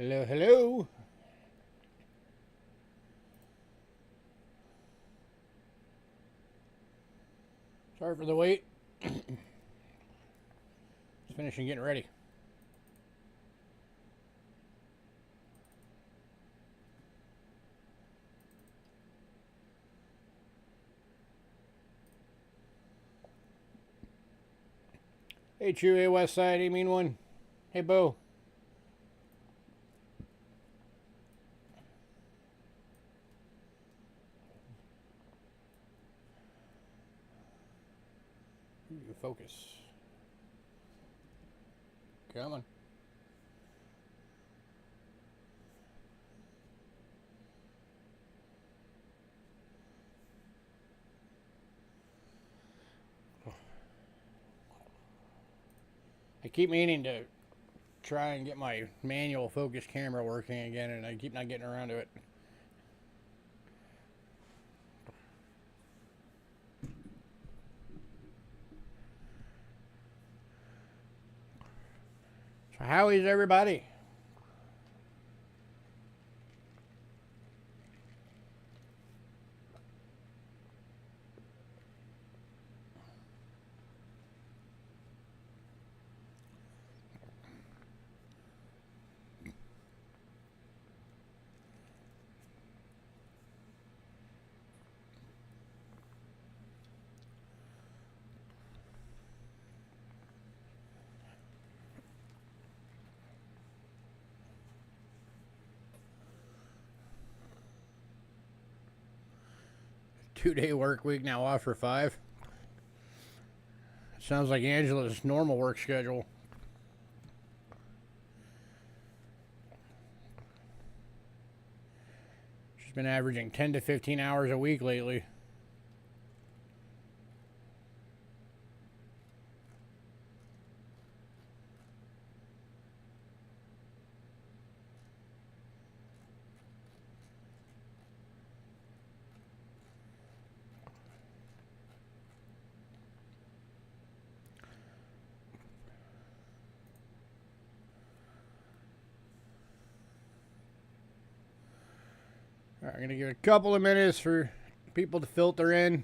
Hello, hello. Sorry for the wait. Just finishing getting ready. Hey, Chew, hey, West Side, hey, Mean One. Hey, Bo. Ooh, focus. Come on. I keep meaning to try and get my manual focus camera working again, and I keep not getting around to it. So how is everybody? Two-day work week, now off for 5. Sounds like Angela's normal work schedule. She's been averaging 10 to 15 hours a week lately. All right, I'm going to give it a couple of minutes for people to filter in.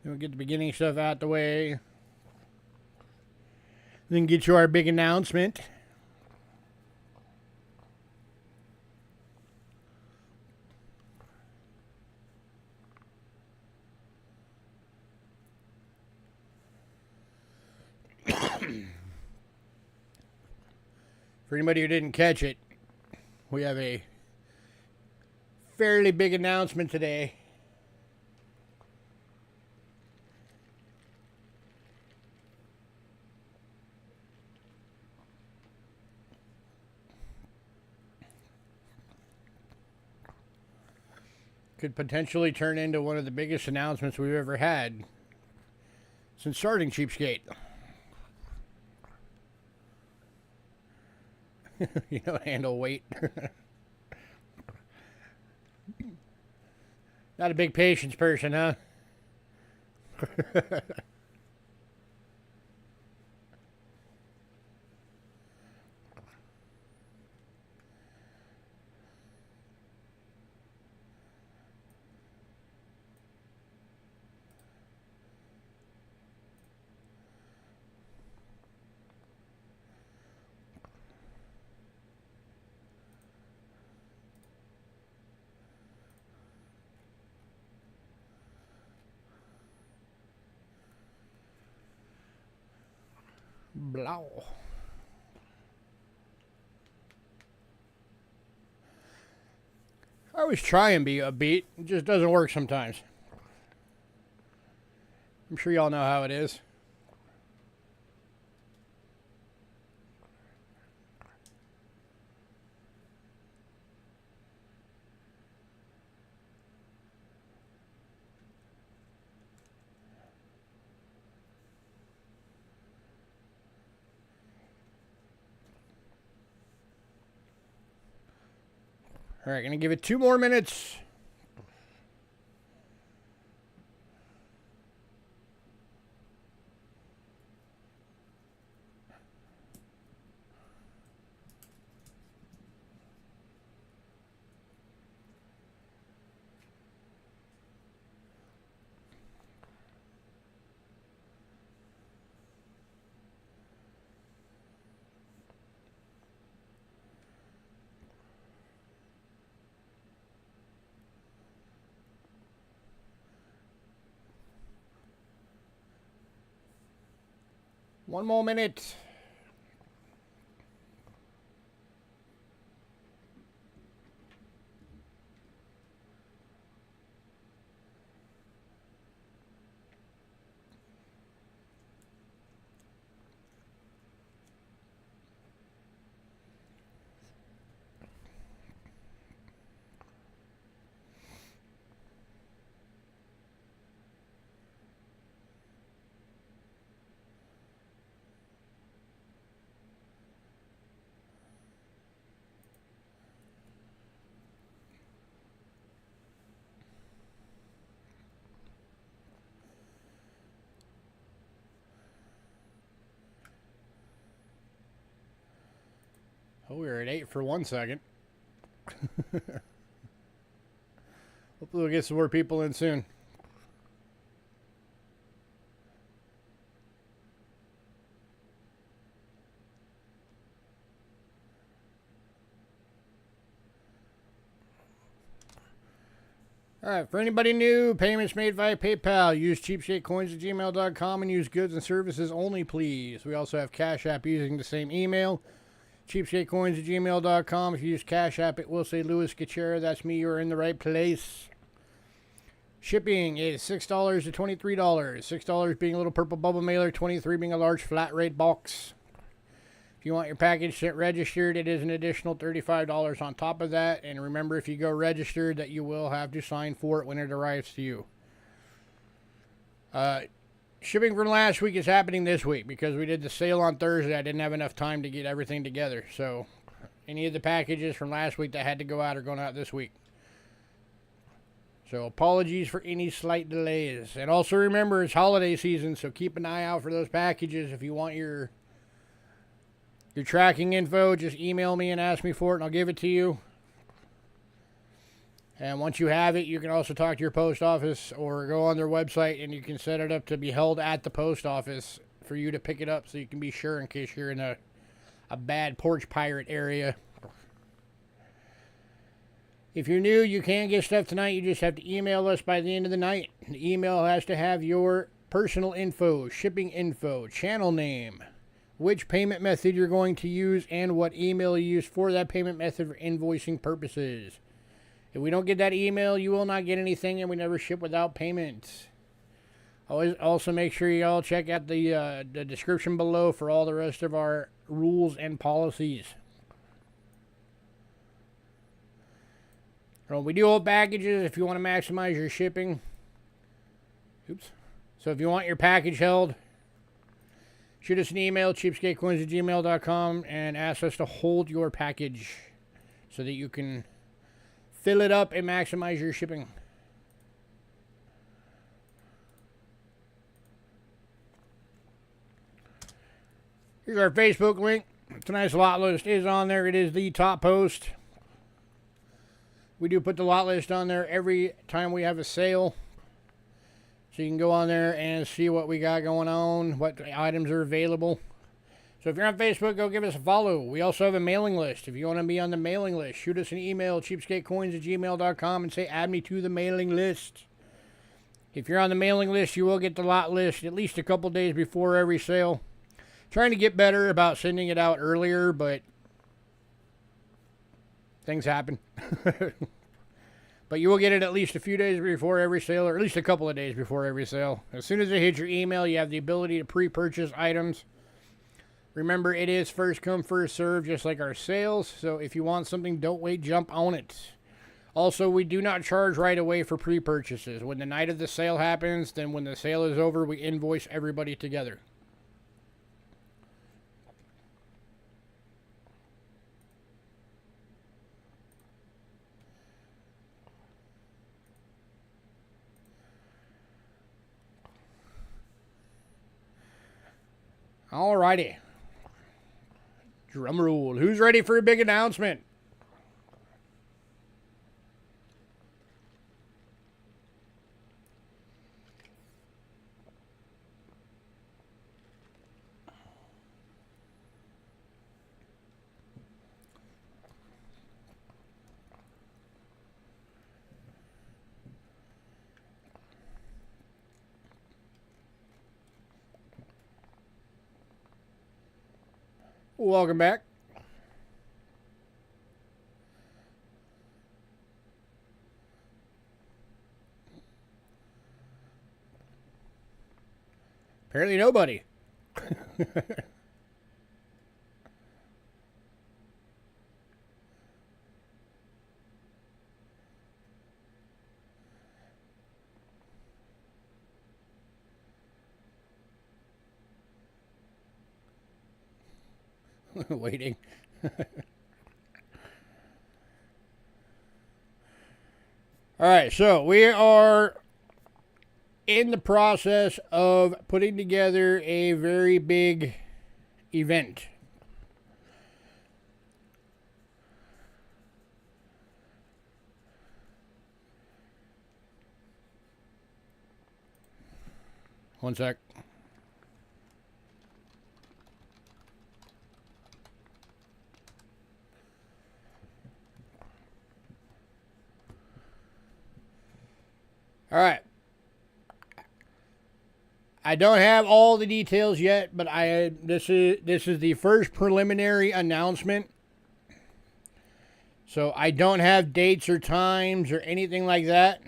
Then we'll get the beginning stuff out the way. Then get you our big announcement. For anybody who didn't catch it, we have a fairly big announcement today. Could potentially turn into one of the biggest announcements we've ever had since starting Cheapskate. You don't handle weight. Not a big patience person, huh? Blah. I always try and be upbeat. It just doesn't work sometimes. I'm sure y'all know how it is. All right, gonna give it 2 more minutes. One more minute. Oh, we were at 8 for 1 second. Hopefully we'll get some more people in soon. Alright, for anybody new, payments made via PayPal. Use cheapskatecoins@gmail.com and use goods and services only, please. We also have Cash App using the same email. Cheapskatecoins@gmail.com. If you use Cash App, it will say Louis Gachera. That's me. You're in the right place. Shipping is $6 to $23. $6 being a little purple bubble mailer, $23 being a large flat rate box. If you want your package sent registered, it is an additional $35 on top of that. And remember, if you go registered, that you will have to sign for it when it arrives to you. Shipping from last week is happening this week because we did the sale on Thursday. I didn't have enough time to get everything together. So any of the packages from last week that had to go out are going out this week. So apologies for any slight delays. And also remember, it's holiday season, so keep an eye out for those packages. If you want your tracking info, just email me and ask me for it, and I'll give it to you. And once you have it, you can also talk to your post office or go on their website, and you can set it up to be held at the post office for you to pick it up so you can be sure in case you're in a bad porch pirate area. If you're new, you can get stuff tonight. You just have to email us by the end of the night. The email has to have your personal info, shipping info, channel name, which payment method you're going to use, and what email you use for that payment method for invoicing purposes. If we don't get that email, you will not get anything, and we never ship without payment. Always also make sure you all check out the description below for all the rest of our rules and policies. We do hold packages if you want to maximize your shipping. Oops. So if you want your package held, shoot us an email, cheapskatecoins@gmail.com, and ask us to hold your package so that you can fill it up and maximize your shipping. Here's our Facebook link. Tonight's lot list is on there. It is the top post. We do put the lot list on there every time we have a sale. So you can go on there and see what we got going on, what items are available. So if you're on Facebook, go give us a follow. We also have a mailing list. If you want to be on the mailing list, shoot us an email, cheapskatecoins@gmail.com, and say, add me to the mailing list. If you're on the mailing list, you will get the lot list at least a couple days before every sale. Trying to get better about sending it out earlier, but things happen. But you will get it at least a few days before every sale, or at least a couple of days before every sale. As soon as it hits your email, you have the ability to pre-purchase items. Remember, it is first come, first serve, just like our sales. So if you want something, don't wait, jump on it. Also, we do not charge right away for pre-purchases. When the night of the sale happens, then when the sale is over, we invoice everybody together. Alrighty. Drum roll. Who's ready for a big announcement? Welcome back. Apparently nobody. Waiting. All right, so we are in the process of putting together a very big event. One sec. All right. I don't have all the details yet, but this is the first preliminary announcement. So I don't have dates or times or anything like that.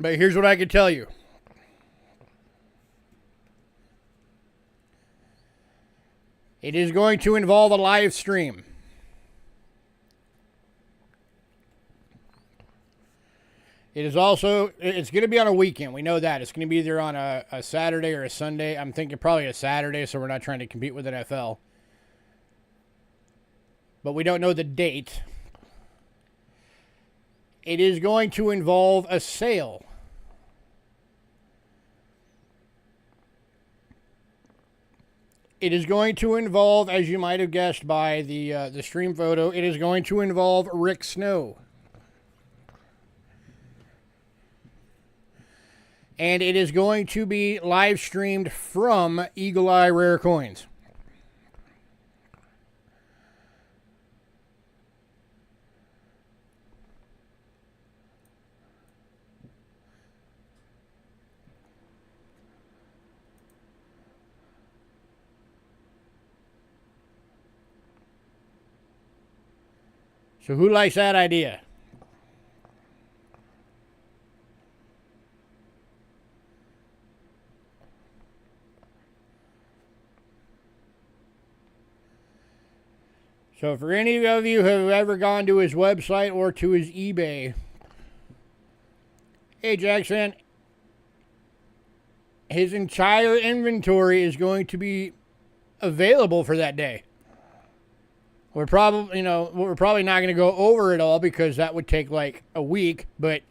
But here's what I can tell you. It is going to involve a live stream. It's going to be on a weekend. We know that. It's going to be either on a Saturday or a Sunday. I'm thinking probably a Saturday, so we're not trying to compete with NFL. But we don't know the date. It is going to involve a sale. It is going to involve, as you might have guessed by the stream photo, it is going to involve Rick Snow. And it is going to be live streamed from Eagle Eye Rare Coins. So who likes that idea? So for any of you who have ever gone to his website or to his eBay, hey Jackson, his entire inventory is going to be available for that day. We're probably not going to go over it all because that would take like a week, but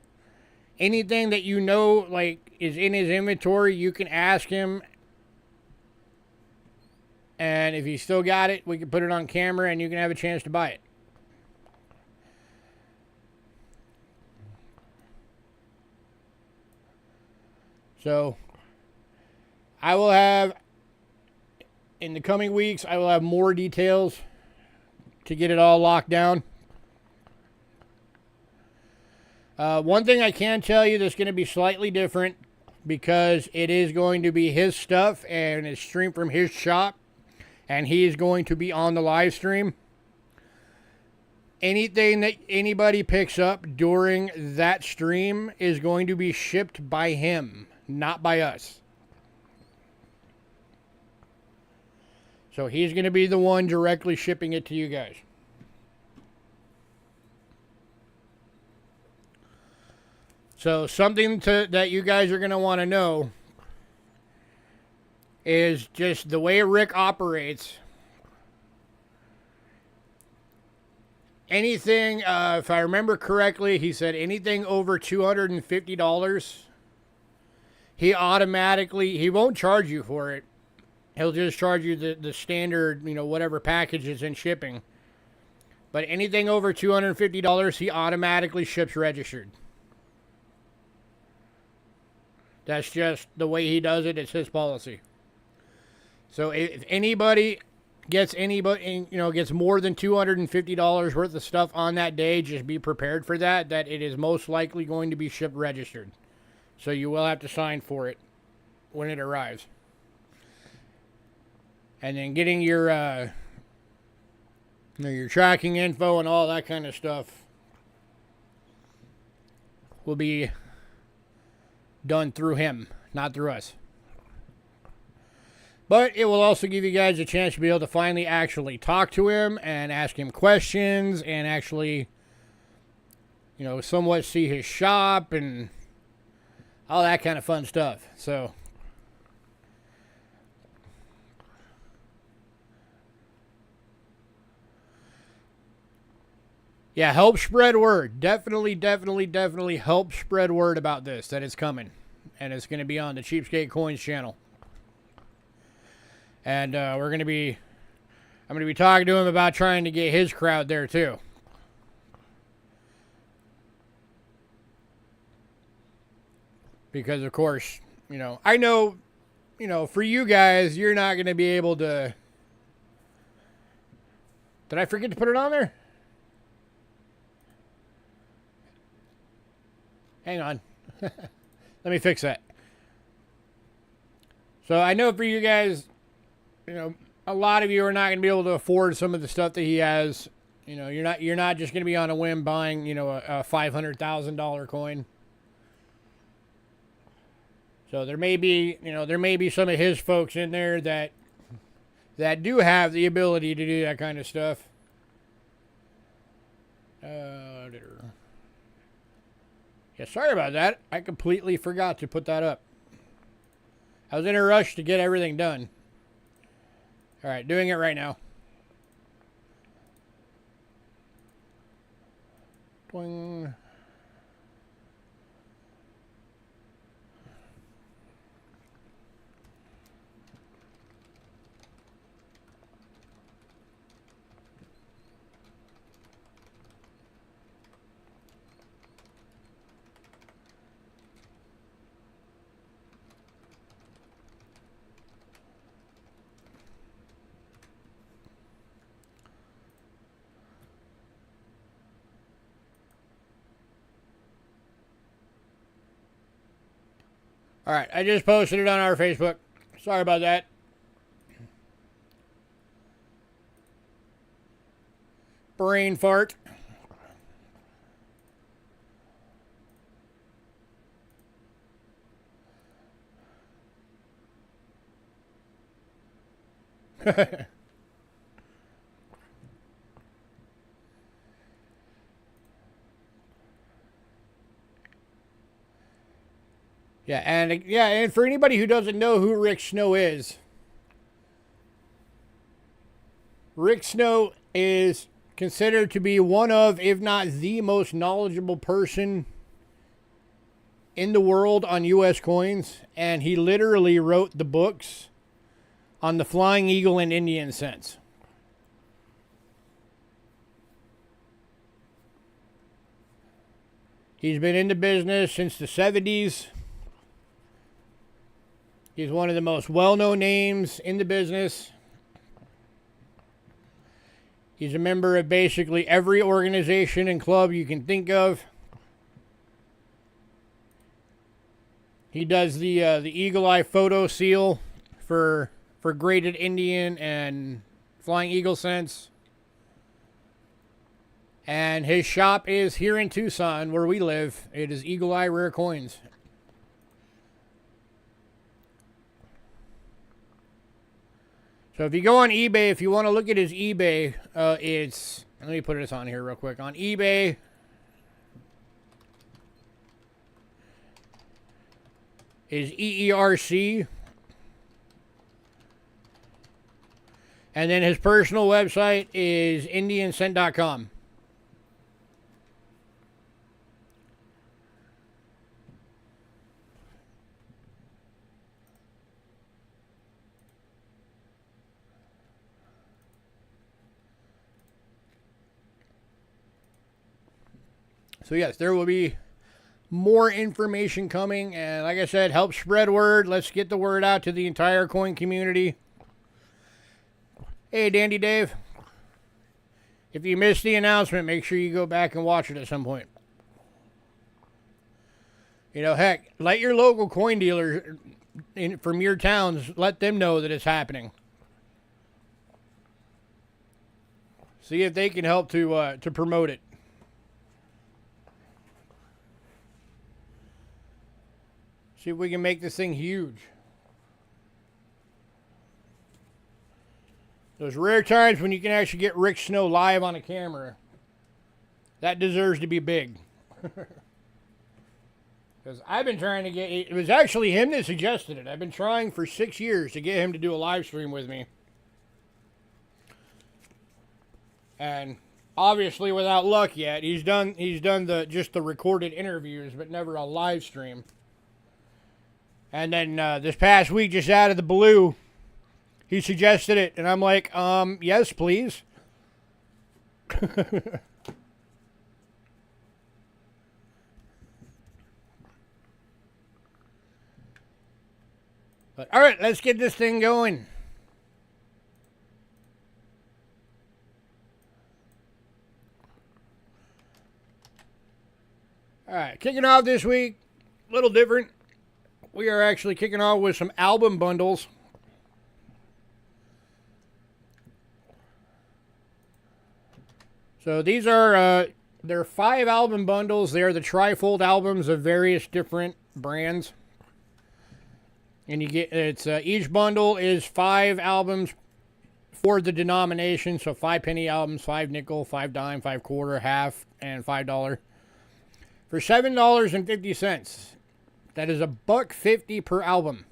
anything that you know like is in his inventory, you can ask him. And if you still got it, we can put it on camera and you can have a chance to buy it. So, I will have, in the coming weeks, I will have more details to get it all locked down. One thing I can tell you that's going to be slightly different because it is going to be his stuff and it's streamed from his shop. And he is going to be on the live stream. Anything that anybody picks up during that stream is going to be shipped by him, not by us. So he's going to be the one directly shipping it to you guys. So something that you guys are going to want to know is just the way Rick operates. Anything, if I remember correctly, he said anything over $250, he won't charge you for it. He'll just charge you the standard, whatever packages and shipping. But anything over $250, he automatically ships registered. That's just the way he does it. It's his policy. So if anybody gets more than $250 worth of stuff on that day, just be prepared for that it is most likely going to be shipped registered. So you will have to sign for it when it arrives. And then getting your tracking info and all that kind of stuff will be done through him, not through us. But it will also give you guys a chance to be able to finally actually talk to him and ask him questions and actually, somewhat see his shop and all that kind of fun stuff. So, yeah, help spread word. Definitely help spread word about this, that it's coming. And it's going to be on the Cheapskate Coins channel. And I'm going to be talking to him about trying to get his crowd there too. Because of course, I know, for you guys, you're not going to be able to. Did I forget to put it on there? Hang on. Let me fix that. So I know for you guys, a lot of you are not going to be able to afford some of the stuff that he has. You're not just going to be on a whim buying, a $500,000 coin. So there may be some of his folks in there that do have the ability to do that kind of stuff. Yeah, sorry about that. I completely forgot to put that up. I was in a rush to get everything done. All right, doing it right now. Boing. All right, I just posted it on our Facebook. Sorry about that. Brain fart. And for anybody who doesn't know who Rick Snow is, Rick Snow is considered to be one of, if not the most knowledgeable person in the world on U.S. coins, and he literally wrote the books on the Flying Eagle and Indian cents. He's been in the business since the 70s. He's one of the most well-known names in the business. He's a member of basically every organization and club you can think of. He does the Eagle Eye photo seal for graded Indian and Flying Eagle cents. And his shop is here in Tucson, where we live. It is Eagle Eye Rare Coins. So if you go on eBay, if you want to look at his eBay, it's... Let me put this on here real quick. On eBay, is EERC. And then his personal website is indiancent.com. So yes, there will be more information coming, and like I said, help spread word. Let's get the word out to the entire coin community. Hey, Dandy Dave. If you missed the announcement, make sure you go back and watch it at some point. Heck, let your local coin dealers from your towns, let them know that it's happening. See if they can help to promote it. See if we can make this thing huge. Those rare times when you can actually get Rick Snow live on a camera. That deserves to be big. Because I've been trying to get... It was actually him that suggested it. I've been trying for 6 years to get him to do a live stream with me. And obviously without luck yet. He's done just the recorded interviews, but never a live stream. And then this past week, just out of the blue, he suggested it. And I'm like, yes, please. But, all right, let's get this thing going. All right, kicking off this week, a little different. We are actually kicking off with some album bundles. So these are, they're 5 album bundles. They're the trifold albums of various different brands. And you get, it's each bundle is 5 albums for the denomination. So 5 penny albums, 5 nickel, 5 dime, 5 quarter, half, and $5. For $7.50. That is $1.50 per album.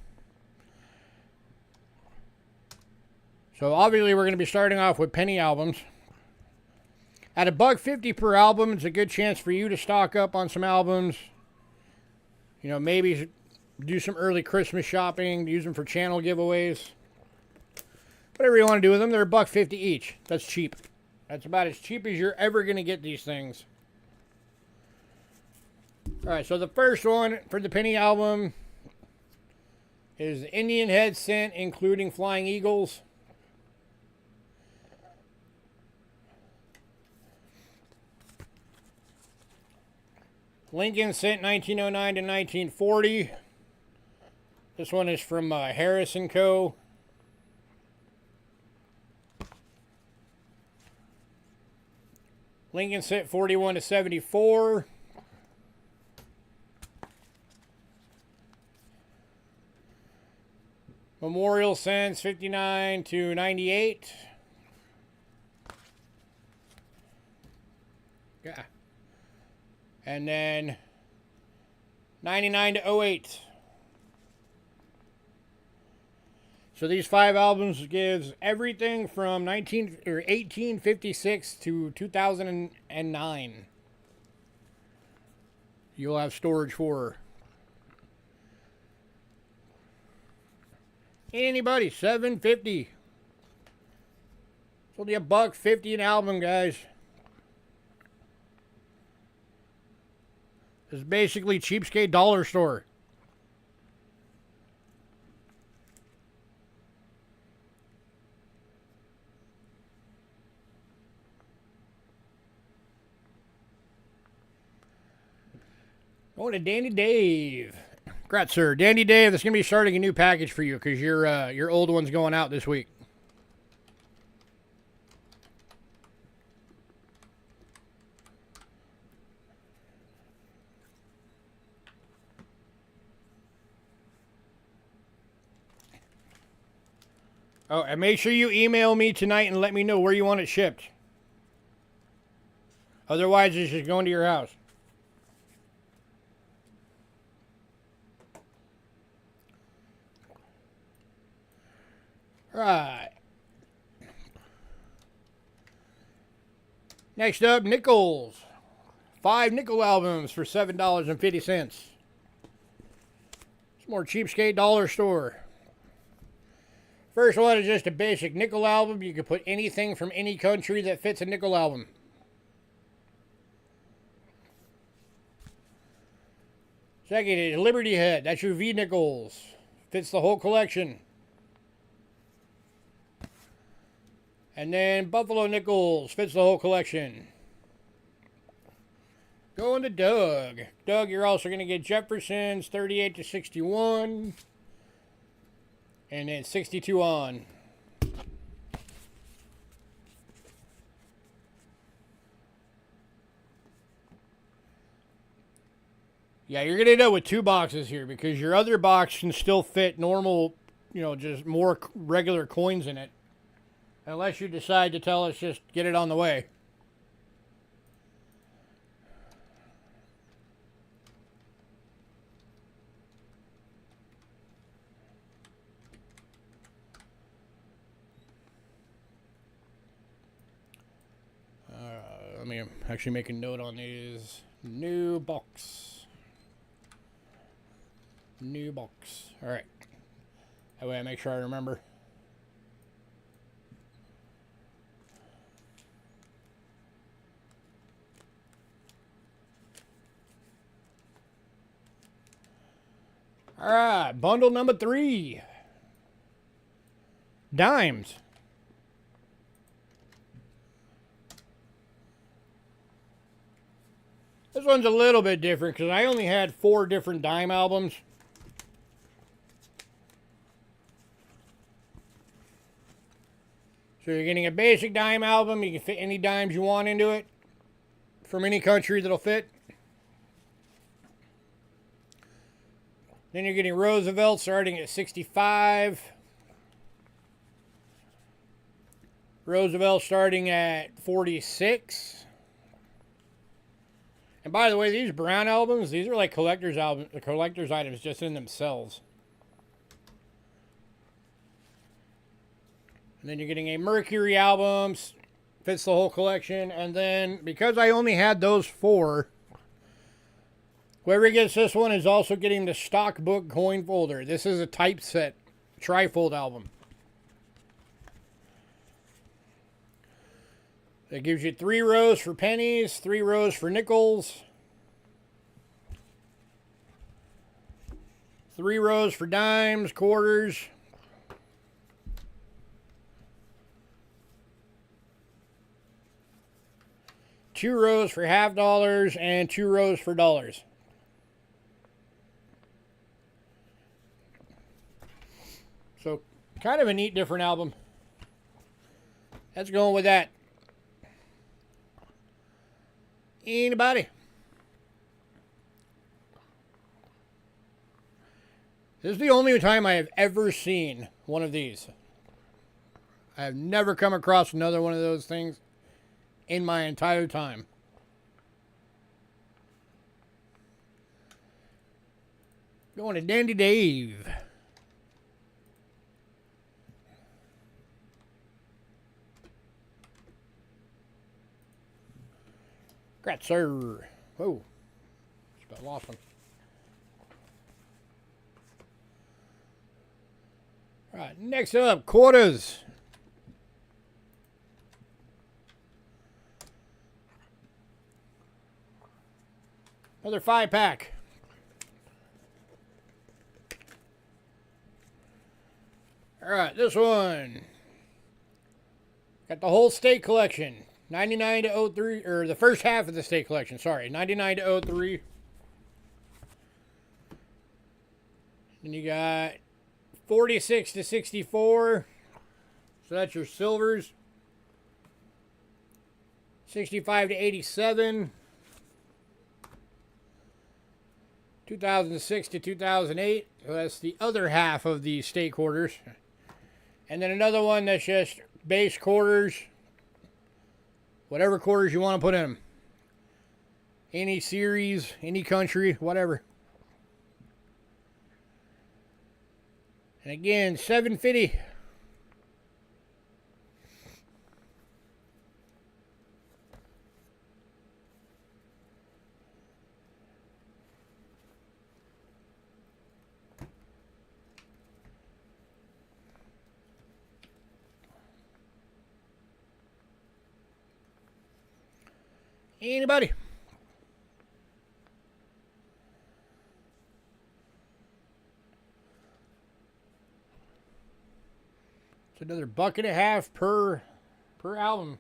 So obviously we're going to be starting off with penny albums. At $1.50 per album, it's a good chance for you to stock up on some albums. You know, maybe do some early Christmas shopping, use them for channel giveaways. Whatever you want to do with them, they're $1.50 each. That's cheap. That's about as cheap as you're ever going to get these things. Alright, so the first one for the penny album is the Indian Head Scent, including Flying Eagles. Lincoln Scent 1909 to 1940. This one is from Harris & Co. Lincoln Scent 41 to 74. Memorial Scents 59 to 98. Yeah. And then 99 to 08. So these 5 albums gives everything from 1856 to 2009. You'll have storage for. Anybody, $7.50. It's only $1.50 an album, guys. It's basically Cheapskate dollar store. Going to Dandy Dave. Congrats, sir. Dandy Dave, that's going to be starting a new package for you because your old one's going out this week. Oh, and make sure you email me tonight and let me know where you want it shipped. Otherwise, it's just going to your house. Right. Next up, nickels. 5 nickel albums for $7.50. It's more Cheapskate dollar store. First one is just a basic nickel album. You can put anything from any country that fits a nickel album. Second is Liberty Head. That's your V nickels. Fits the whole collection. And then Buffalo Nickels fits the whole collection. Going to Doug. Doug, you're also going to get Jefferson's 38 to 61. And then 62 on. Yeah, you're going to end up with 2 boxes here because your other box can still fit normal, you know, just more regular coins in it. Unless you decide to tell us just get it on the way. Let me actually make a note on these. New box. New box. Alright. That way I make sure I remember. Alright, bundle number 3. Dimes. This one's a little bit different because I only had 4 different dime albums. So you're getting a basic dime album. You can fit any dimes you want into it. From any country that'll fit. Then you're getting Roosevelt starting at 65. Roosevelt starting at 46. And by the way, these brown albums, these are like collector's items just in themselves. And then you're getting a Mercury album, fits the whole collection. And then because I only had those 4, whoever gets this one is also getting the stock book coin folder. This is a typeset trifold album. It gives you 3 rows for pennies, 3 rows for nickels, 3 rows for dimes, quarters, two rows for half dollars, and 2 rows for dollars. So, kind of a neat, different album. Let's go with that. Anybody? This is the only time I have ever seen one of these. I have never come across another one of those things in my entire time. Going to Dandy Dave. Congrats, sir. Whoa. Just about lost one. All right, next up, quarters. Another 5-pack. All right, this one. Got the whole state collection. 99 to 03, or the first half of the state collection, sorry. 99 to 03. And you got 46 to 64. So that's your silvers. 65 to 87. 2006 to 2008. So that's the other half of the state quarters. And then another one that's just base quarters. Whatever quarters you want to put in them. Any series, any country, whatever. And again, $7.50. Anybody? It's another $1.50 per album.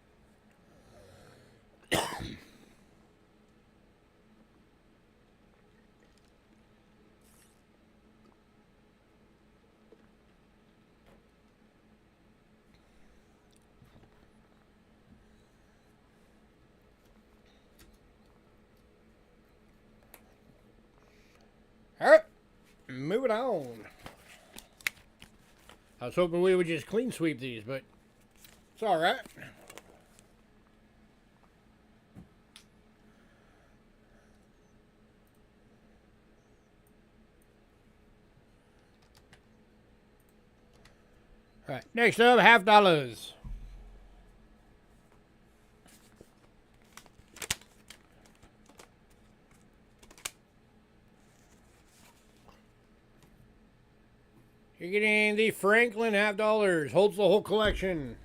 moving on. I was hoping we would just clean sweep these, but it's all right. All right, next up, $half. You're getting the Franklin $half. Holds the whole collection.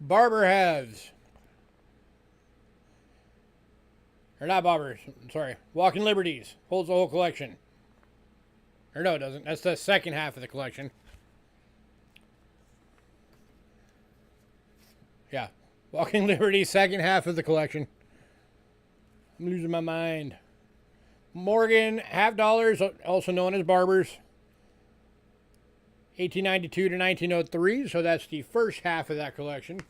Barber halves. Or not Barbers, sorry. Walking Liberties. Holds the whole collection. Or no, it doesn't. That's the second half of the collection. Yeah. Walking Liberties, second half of the collection. I'm losing my mind. Morgan $half, also known as Barbers. 1892 to 1903, so that's the first half of that collection.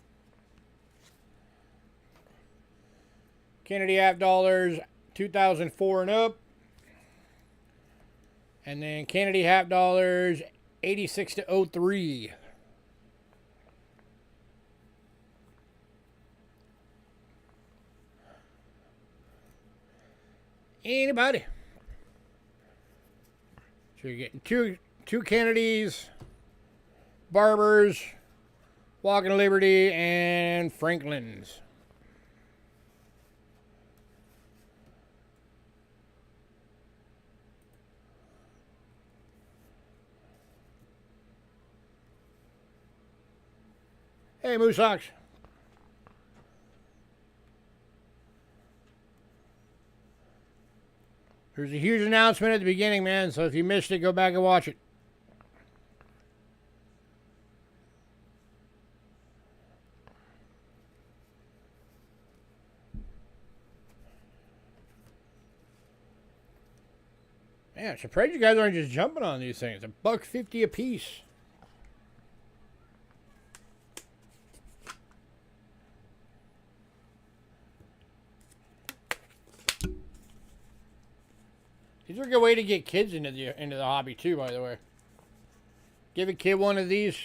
Kennedy $half, 2004 and up. And then Kennedy $half, 86 to 03. Anybody? So you're getting two Kennedys, Barbers, Walking Liberty, and Franklins. Hey, Moose Socks. There's a huge announcement at the beginning, man, so if you missed it, go back and watch it. Man, I'm surprised you guys aren't just jumping on these things. $1.50 a piece. These are a good way to get kids into the hobby too, by the way. Give a kid one of these.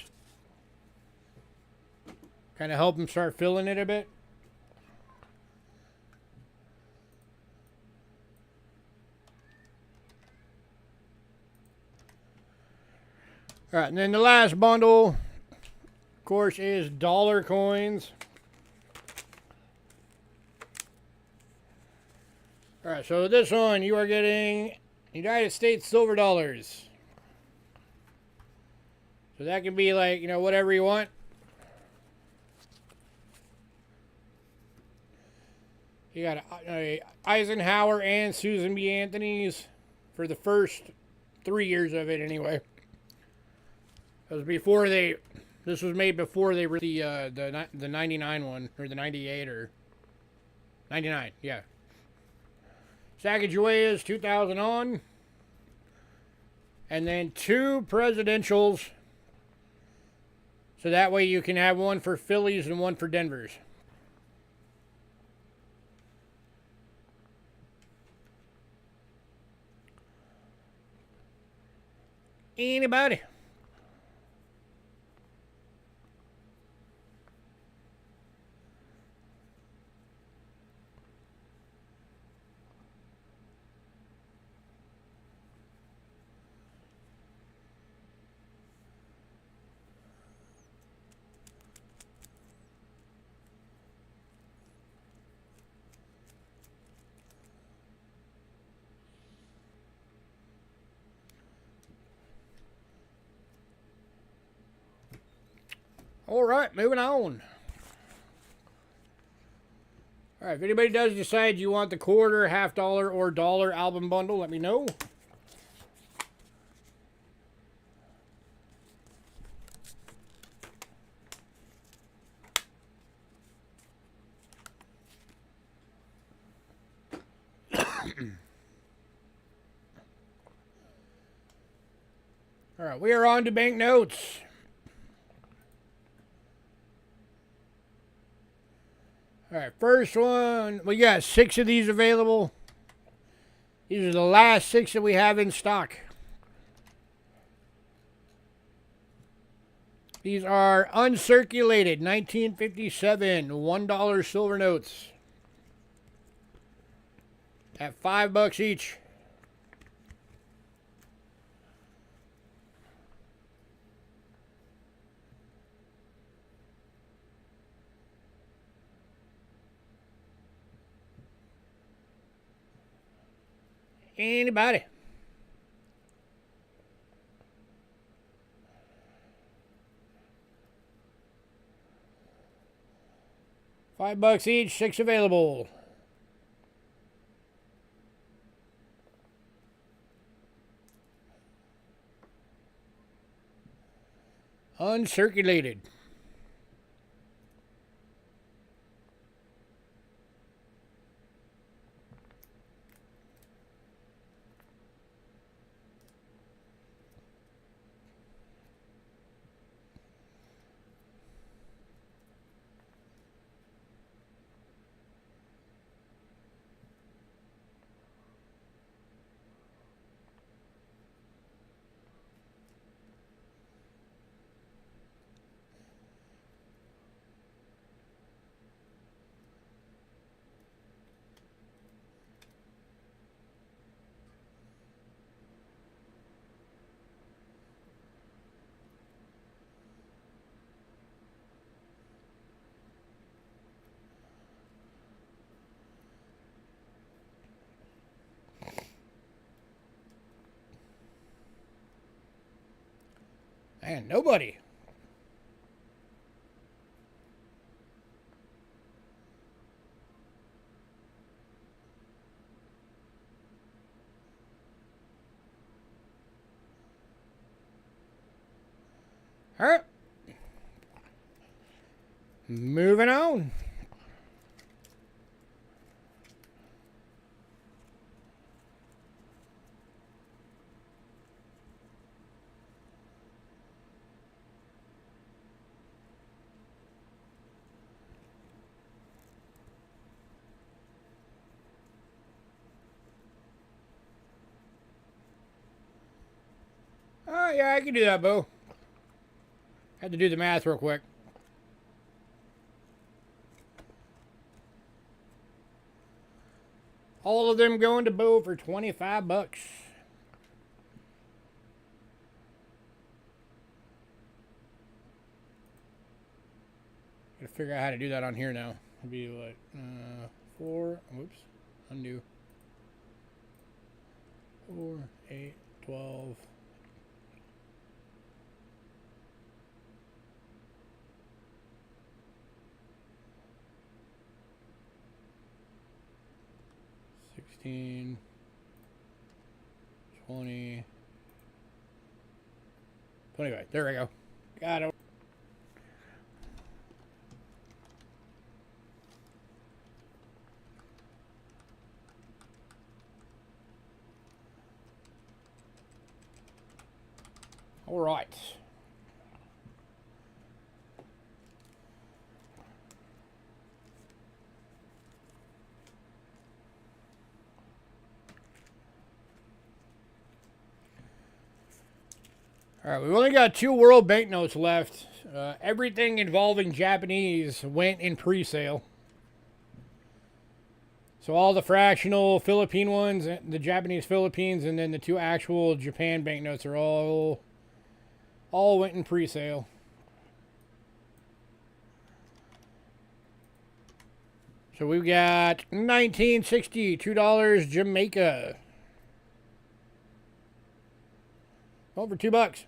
Kind of help them start filling it a bit. All right, and then the last bundle, of course, is dollar coins. All right, so this one, you are getting United States silver dollars. So that can be like, you know, whatever you want. You got Eisenhower and Susan B. Anthony's for the first 3 years of it anyway. It was before this was made before they were the 99 one, or the 98 or 99, yeah. Sacagaweas 2000 on. And then 2 presidentials. So that way you can have one for Phillies and one for Denver's. Anybody? All right, moving on. All right, if anybody does decide you want the quarter, $half, or dollar album bundle, let me know. All right, we are on to banknotes. All right, first one, we got 6 of these available. These are the last 6 that we have in stock. These are uncirculated 1957 $1 silver notes at $5 each. Anybody? $5 each, 6 available. Uncirculated. And nobody. All right. Moving on. Oh, yeah, I can do that, Bo. Had to do the math real quick. All of them going to Bo for $25. Gotta figure out how to do that on here now. It'll be like 4. Whoops. Undo. 4, 8, 12. $16, $20, $25. There we go. Got it. All right. All right, we've only got 2 world banknotes left. Everything involving Japanese went in pre-sale. So all the fractional Philippine ones, the Japanese Philippines, and then the 2 actual Japan banknotes are all went in pre-sale. So we've got 1960, $2 Jamaica. Over $2.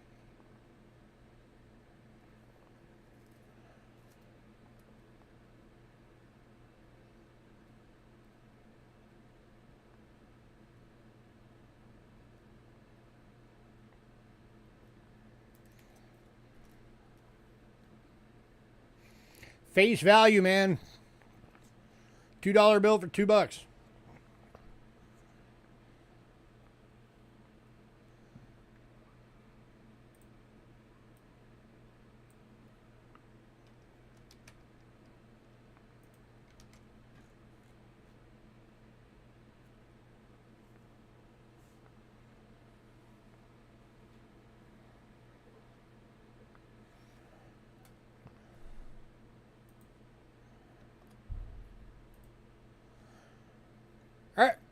Face value, man. $2 bill for $2.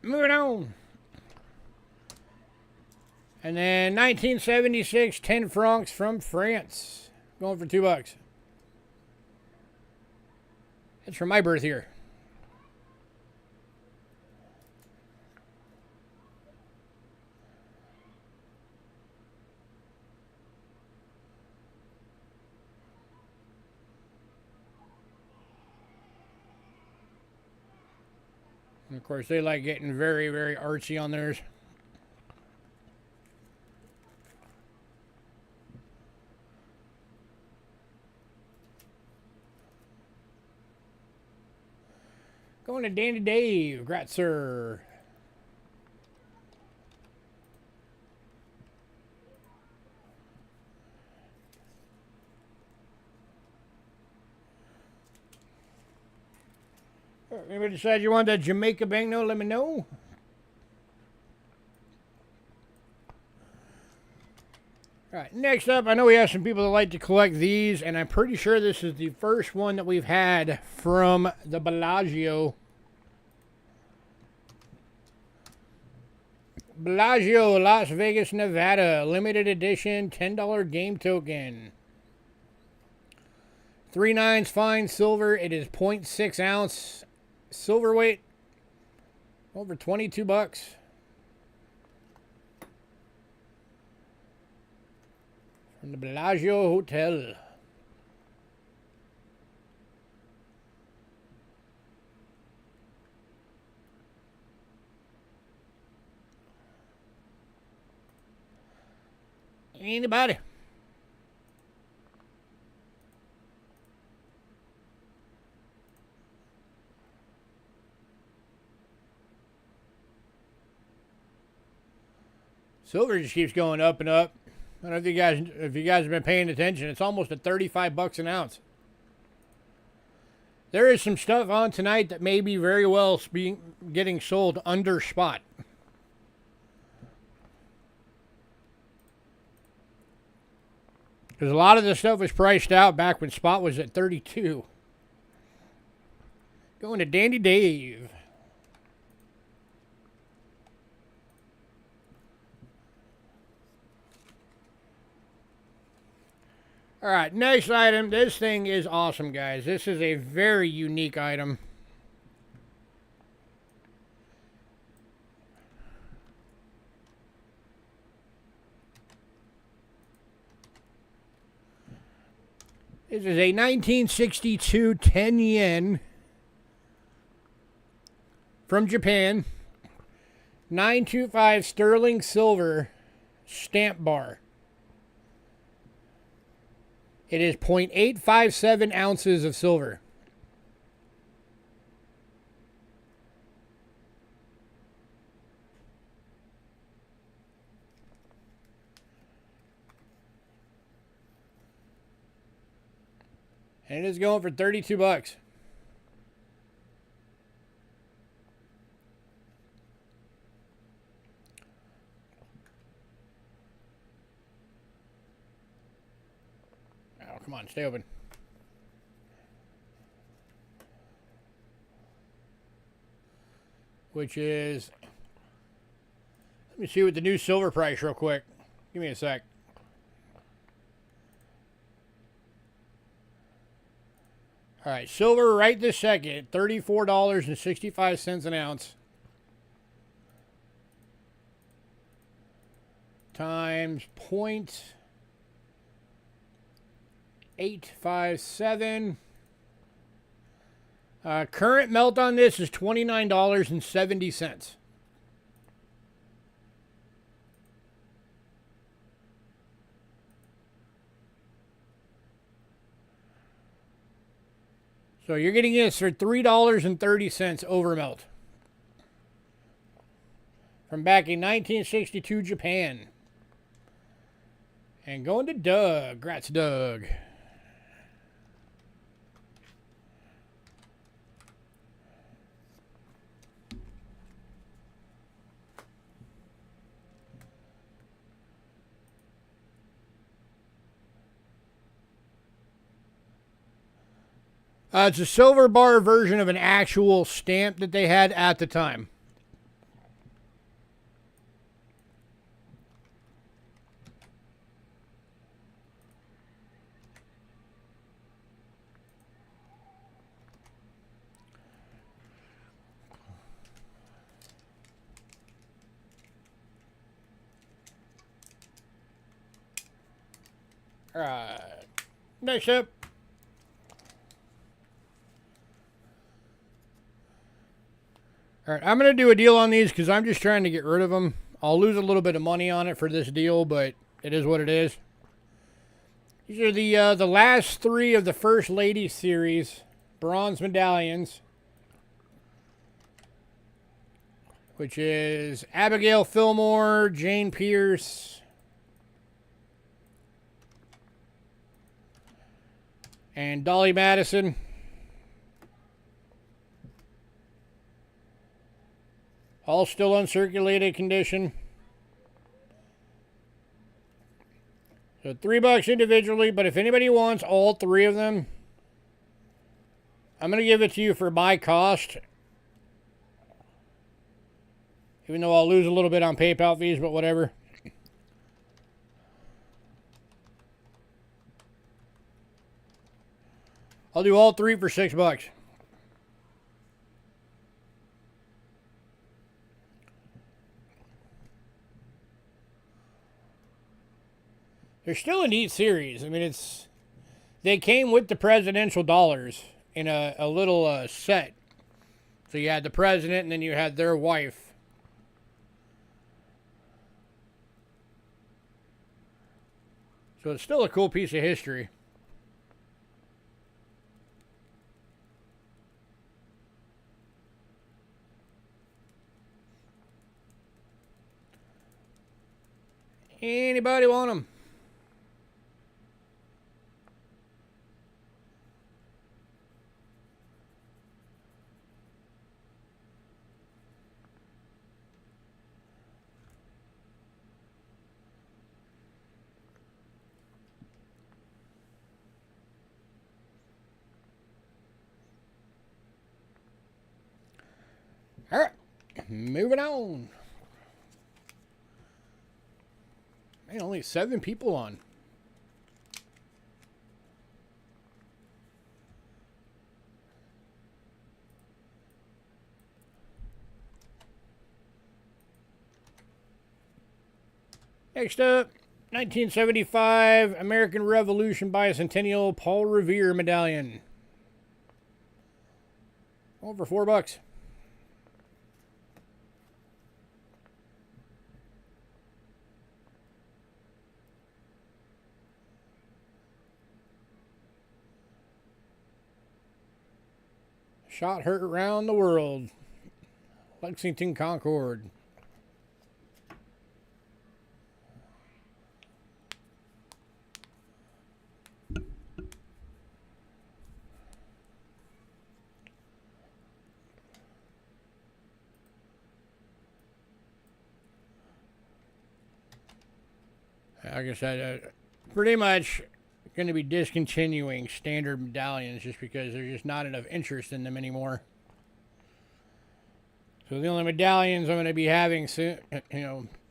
moving on. And then 1976, 10 francs from France. Going for $2. That's from my birth year. And of course, they like getting very, very artsy on theirs. Going to Dandy Dave. Grat, sir. Anybody decide you want that Jamaica banknote? Let me know. Alright, next up, I know we have some people that like to collect these, and I'm pretty sure this is the first one that we've had from the Bellagio. Bellagio, Las Vegas, Nevada. Limited edition, $10 game token. 3 9s fine silver. It is 0.6 ounce. Silver weight. Over $22. From the Bellagio Hotel. Anybody? Silver just keeps going up and up. I don't know if you guys have been paying attention. It's almost at $35 an ounce. There is some stuff on tonight that may be very well getting sold under spot. Because a lot of the stuff was priced out back when spot was at 32. Going to Dandy Dave. All right, next item. This thing is awesome, guys. This is a very unique item. This is a 1962 10 yen from Japan. 925 sterling silver stamp bar. It is 0.857 ounces of silver. And it is going for $32. Oh, come on, stay open. Which is, let me see what the new silver price real quick. Give me a sec. All right, silver right this second, $34.65 an ounce. Times 0.857. Current melt on this is $29.70. So you're getting this for $3.30 over melt. From back in 1962 Japan. And going to Doug. Grats, Doug. It's a silver bar version of an actual stamp that they had at the time. Alright. Next up. Alright, I'm going to do a deal on these because I'm just trying to get rid of them. I'll lose a little bit of money on it for this deal, but it is what it is. These are the last 3 of the First Lady series bronze medallions, which is Abigail Fillmore, Jane Pierce, and Dolly Madison. All still uncirculated condition. So $3 individually, but if anybody wants all 3 of them, I'm going to give it to you for my cost. Even though I'll lose a little bit on PayPal fees, but whatever. I'll do all 3 for $6. They're still a neat series. I mean, they came with the presidential dollars in a little set. So you had the president and then you had their wife. So it's still a cool piece of history. Anybody want them? All right, moving on. Man, only 7 people on. Next up, 1975 American Revolution Bicentennial Paul Revere Medallion. Over $4. Shot heard around the world. Lexington Concord. Like I said, pretty much going to be discontinuing standard medallions just because there's just not enough interest in them anymore. So the only medallions I'm going to be having soon,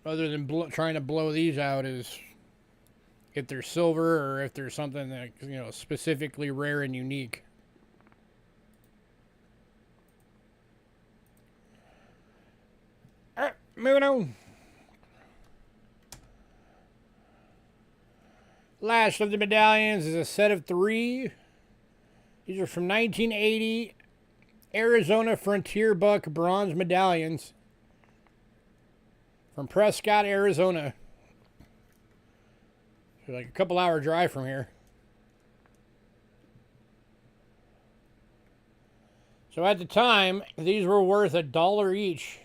other than trying to blow these out, is if they're silver or if there's something that, specifically rare and unique. All right, moving on. Last of the medallions is a set of 3. These are from 1980 Arizona Frontier Buck bronze medallions from Prescott, Arizona. So like a couple-hour drive from here. So at the time, these were worth $1 each.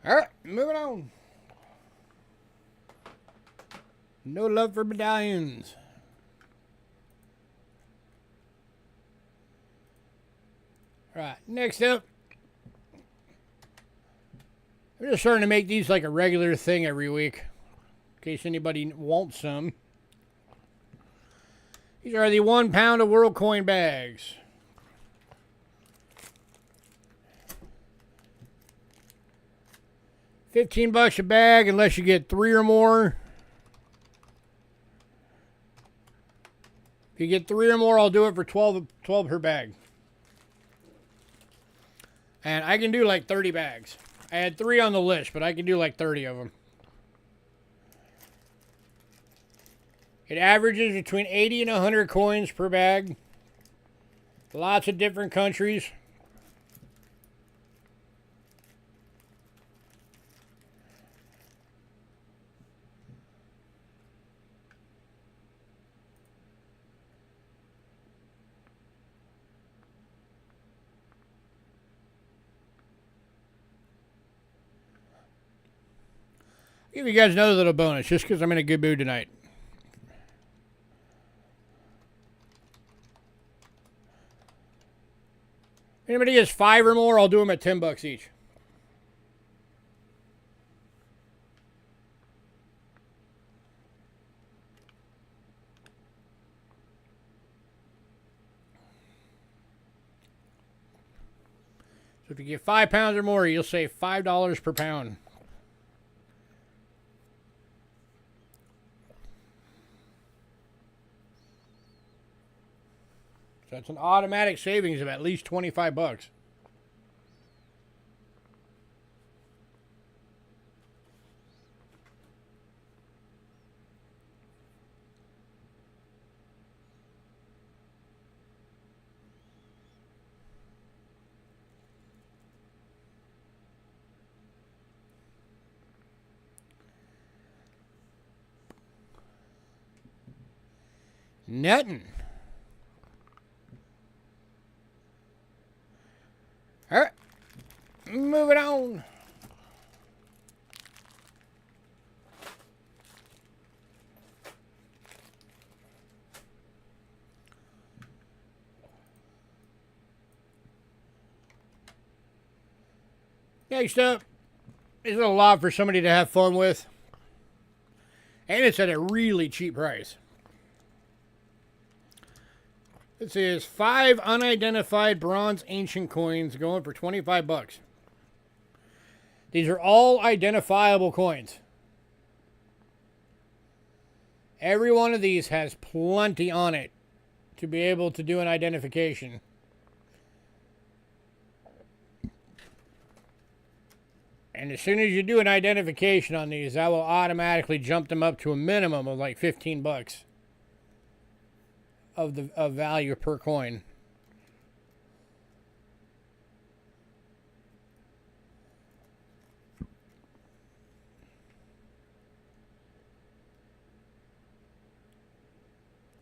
All right, moving on. No love for medallions. Right, next up, I'm just starting to make these like a regular thing every week, in case anybody wants some. These are the 1 pound of world coin bags. $15 a bag unless you get 3 or more. If you get 3 or more, I'll do it for 12 per bag. And I can do like 30 bags. I had 3 on the list, but I can do like 30 of them. It averages between 80 and 100 coins per bag. Lots of different countries. Give you guys another little bonus just because I'm in a good mood tonight. Anybody gets 5 or more, I'll do them at $10 each. So if you get 5 pounds or more, you'll save $5 per pound. So that's an automatic savings of at least $25. Nothing. All right, moving on. Next up, is a lot for somebody to have fun with, and it's at a really cheap price. This is 5 unidentified bronze ancient coins going for $25. These are all identifiable coins. Every one of these has plenty on it to be able to do an identification. And as soon as you do an identification on these, that will automatically jump them up to a minimum of like $15 of value per coin.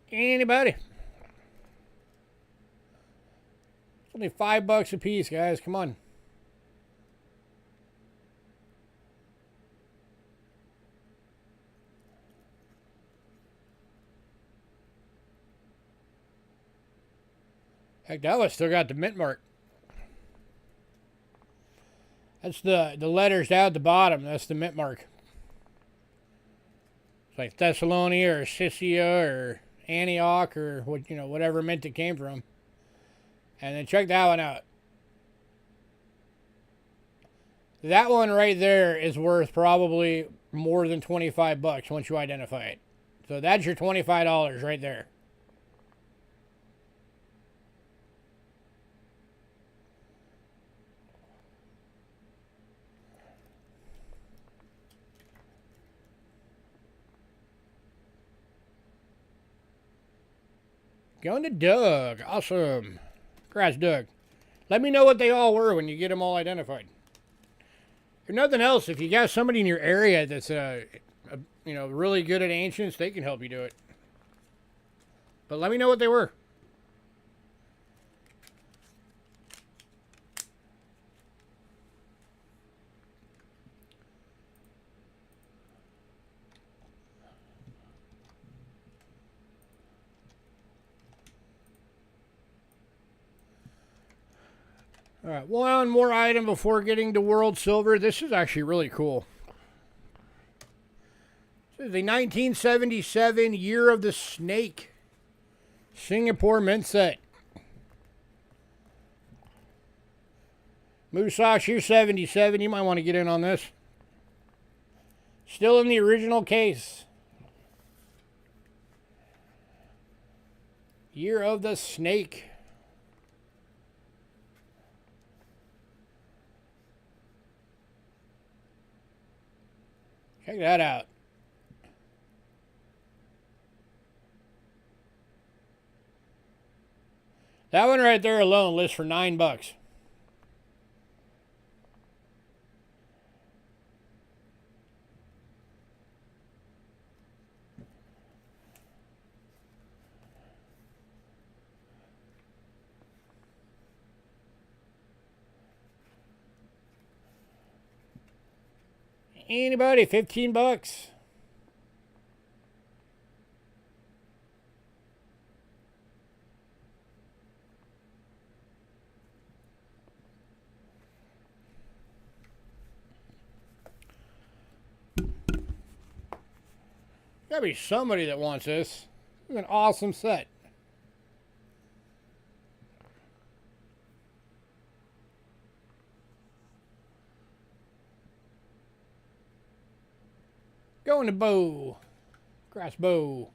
Anybody? It's only $5 a piece, guys. Come on. Heck, that one still got the mint mark. That's the letters down at the bottom. That's the mint mark. It's like Thessalonia or Siscia or Antioch or what, you know, whatever mint it came from. And then check that one out. That one right there is worth probably more than $25 once you identify it. So that's your $25 right there. Going to Doug. Awesome. Congrats, Doug. Let me know what they all were when you get them all identified. If nothing else, if you got somebody in your area that's you know, really good at ancients, they can help you do it. But let me know what they were. All right, one more item before getting to World Silver. This is actually really cool. This is the 1977 Year of the Snake Singapore Mint Set. Musashi 77, you might want to get in on this. Still in the original case. Year of the Snake. Check that out. That one right there alone lists for $9. Anybody, $15. Gotta be somebody that wants this. This is an awesome set. Going to bow. Grass bow.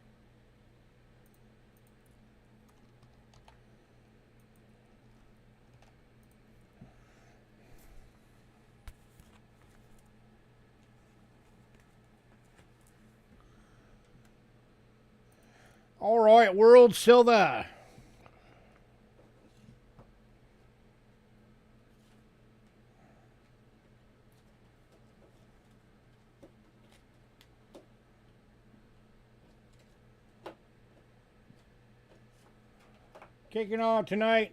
All right, World Silver. Kicking off tonight.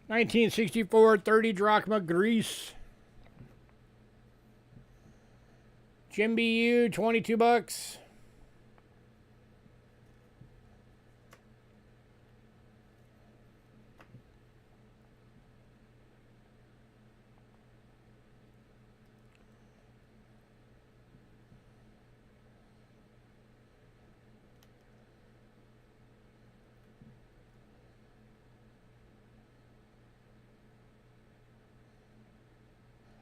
$1964 30 drachma Greece. Jim BU $22.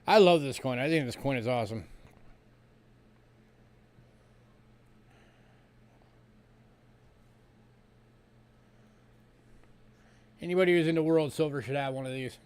I love this coin. I think this coin is awesome. Anybody who's into World Silver should have one of these.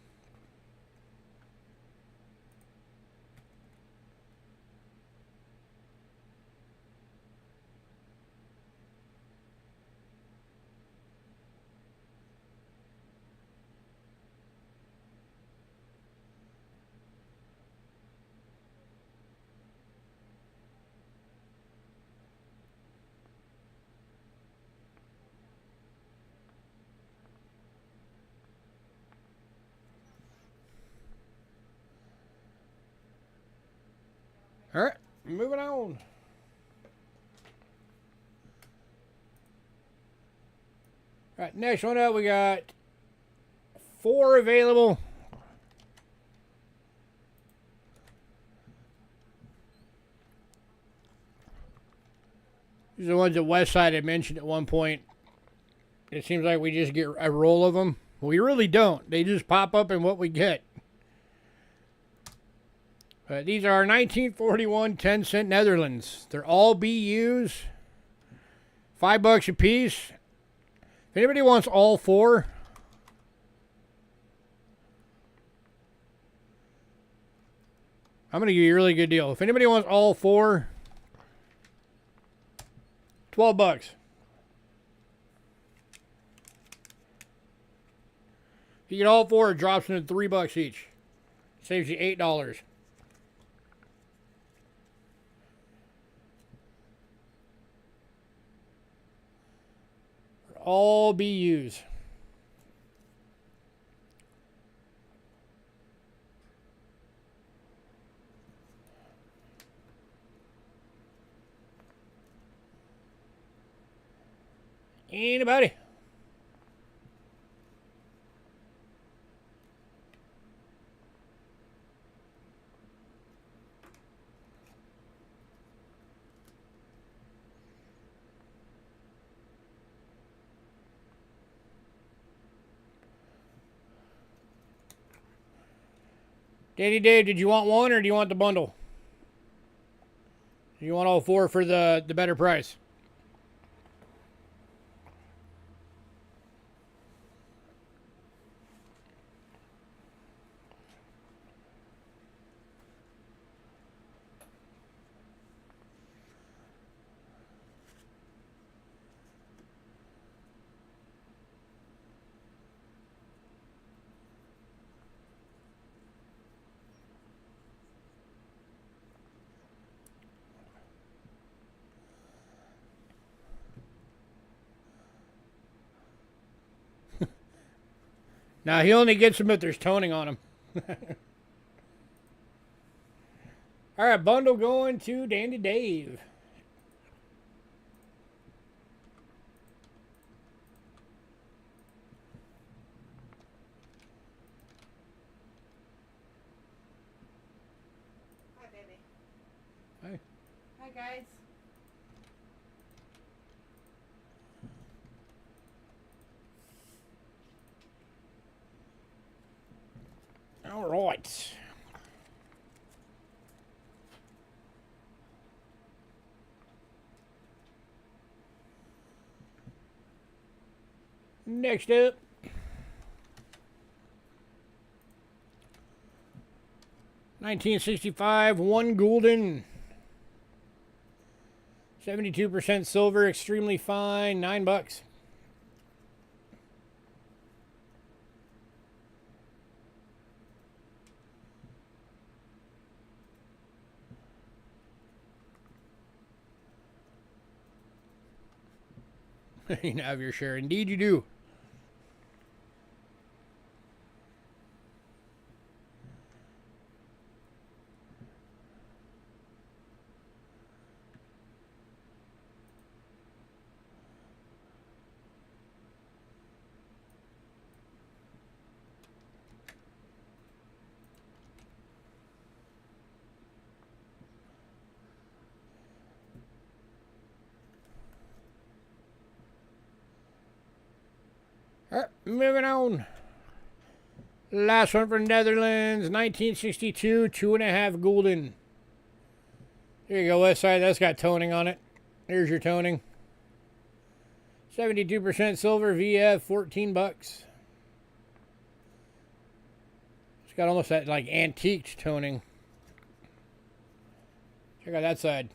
All right, moving on. All right, next one up, we got 4 available. These are the ones that Westside had mentioned at one point. It seems like we just get a roll of them. We really don't. They just pop up in what we get. These are 1941 10-cent Netherlands. They're all BUs. $5 a piece. If anybody wants all 4, I'm going to give you a really good deal. If anybody wants all 4, $12. If you get all 4, it drops into $3 each. Saves you $8. All BUs. Anybody? Danny Dave, did you want one or do you want the bundle? Do you want all four for the better price? Now, he only gets them if there's toning on them. All right, bundle going to Dandy Dave. Hi, baby. Hi. Hi, guys. All right. Next up. $19.65, 1 gulden. 72% silver, extremely fine, $9. You have your share. Indeed, you do. All right, moving on. Last one from Netherlands, 1962, 2.5 gulden. Here you go, West Side. That's got toning on it. Here's your toning. 72% silver, VF, $14. It's got almost that like antiqued toning. Check out that side.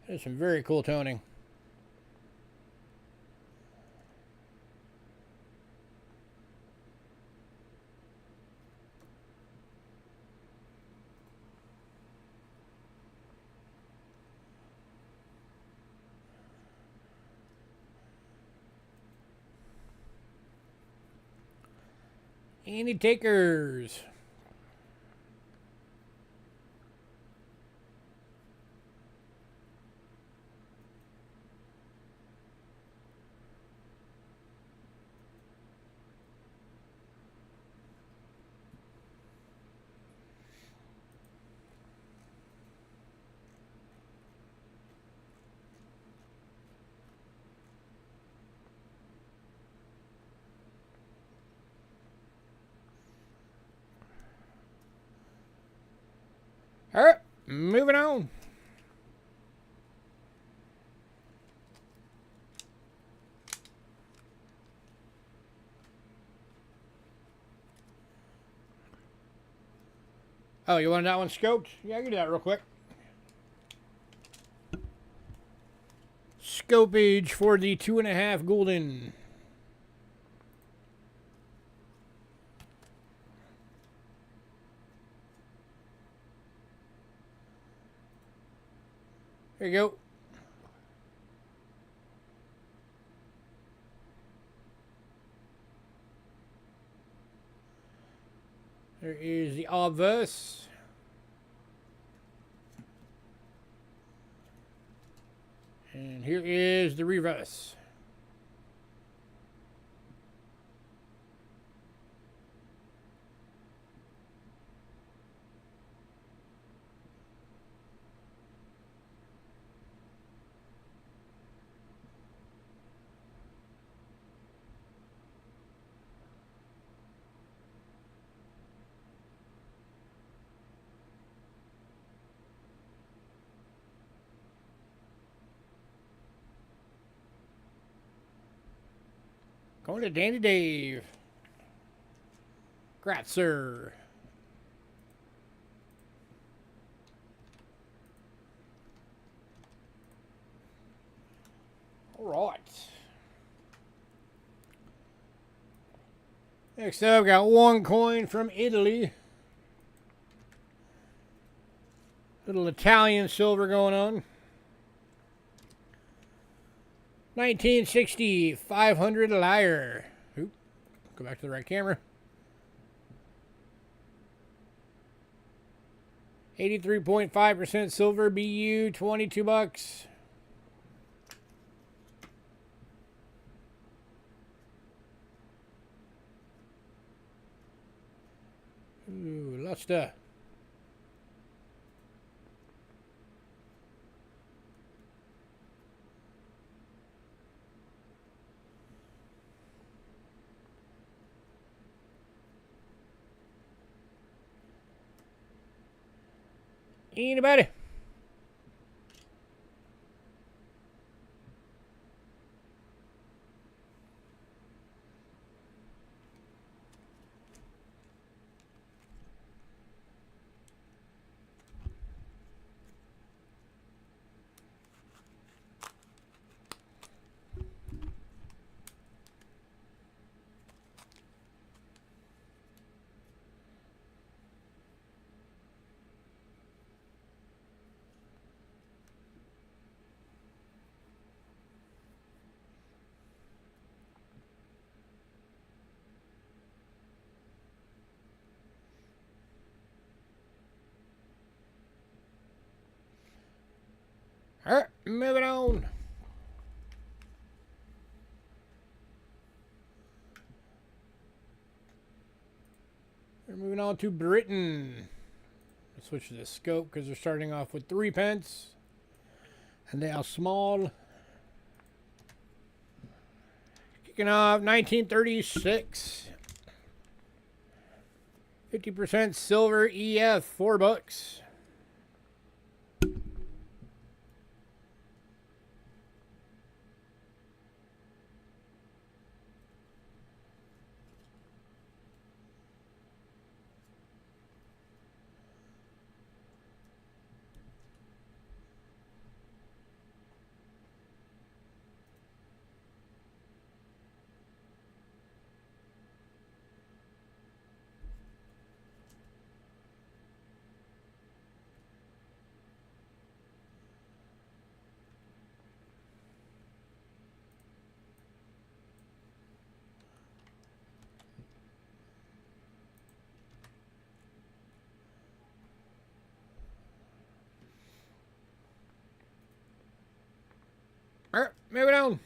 There's some very cool toning. Any takers? All right, moving on. Oh, you wanted that one scoped? Yeah, I can do that real quick. Scopage for the 2.5 gulden. There you go. There is the obverse. And And here is the reverse. Going to Dandy Dave. Gratzer. All right. Next up, got one coin from Italy. Little Italian silver going on. 1960 500 Liar. Oop, go back to the right camera. 83.5% silver, BU, 22 bucks. Ooh, lots of stuff. Anybody? All right, moving on. We're moving on to Britain. Let's switch to the scope because they're starting off with 3 pence. And they are small. Kicking off 1936. 50% silver EF, 4 bucks. All right, moving on.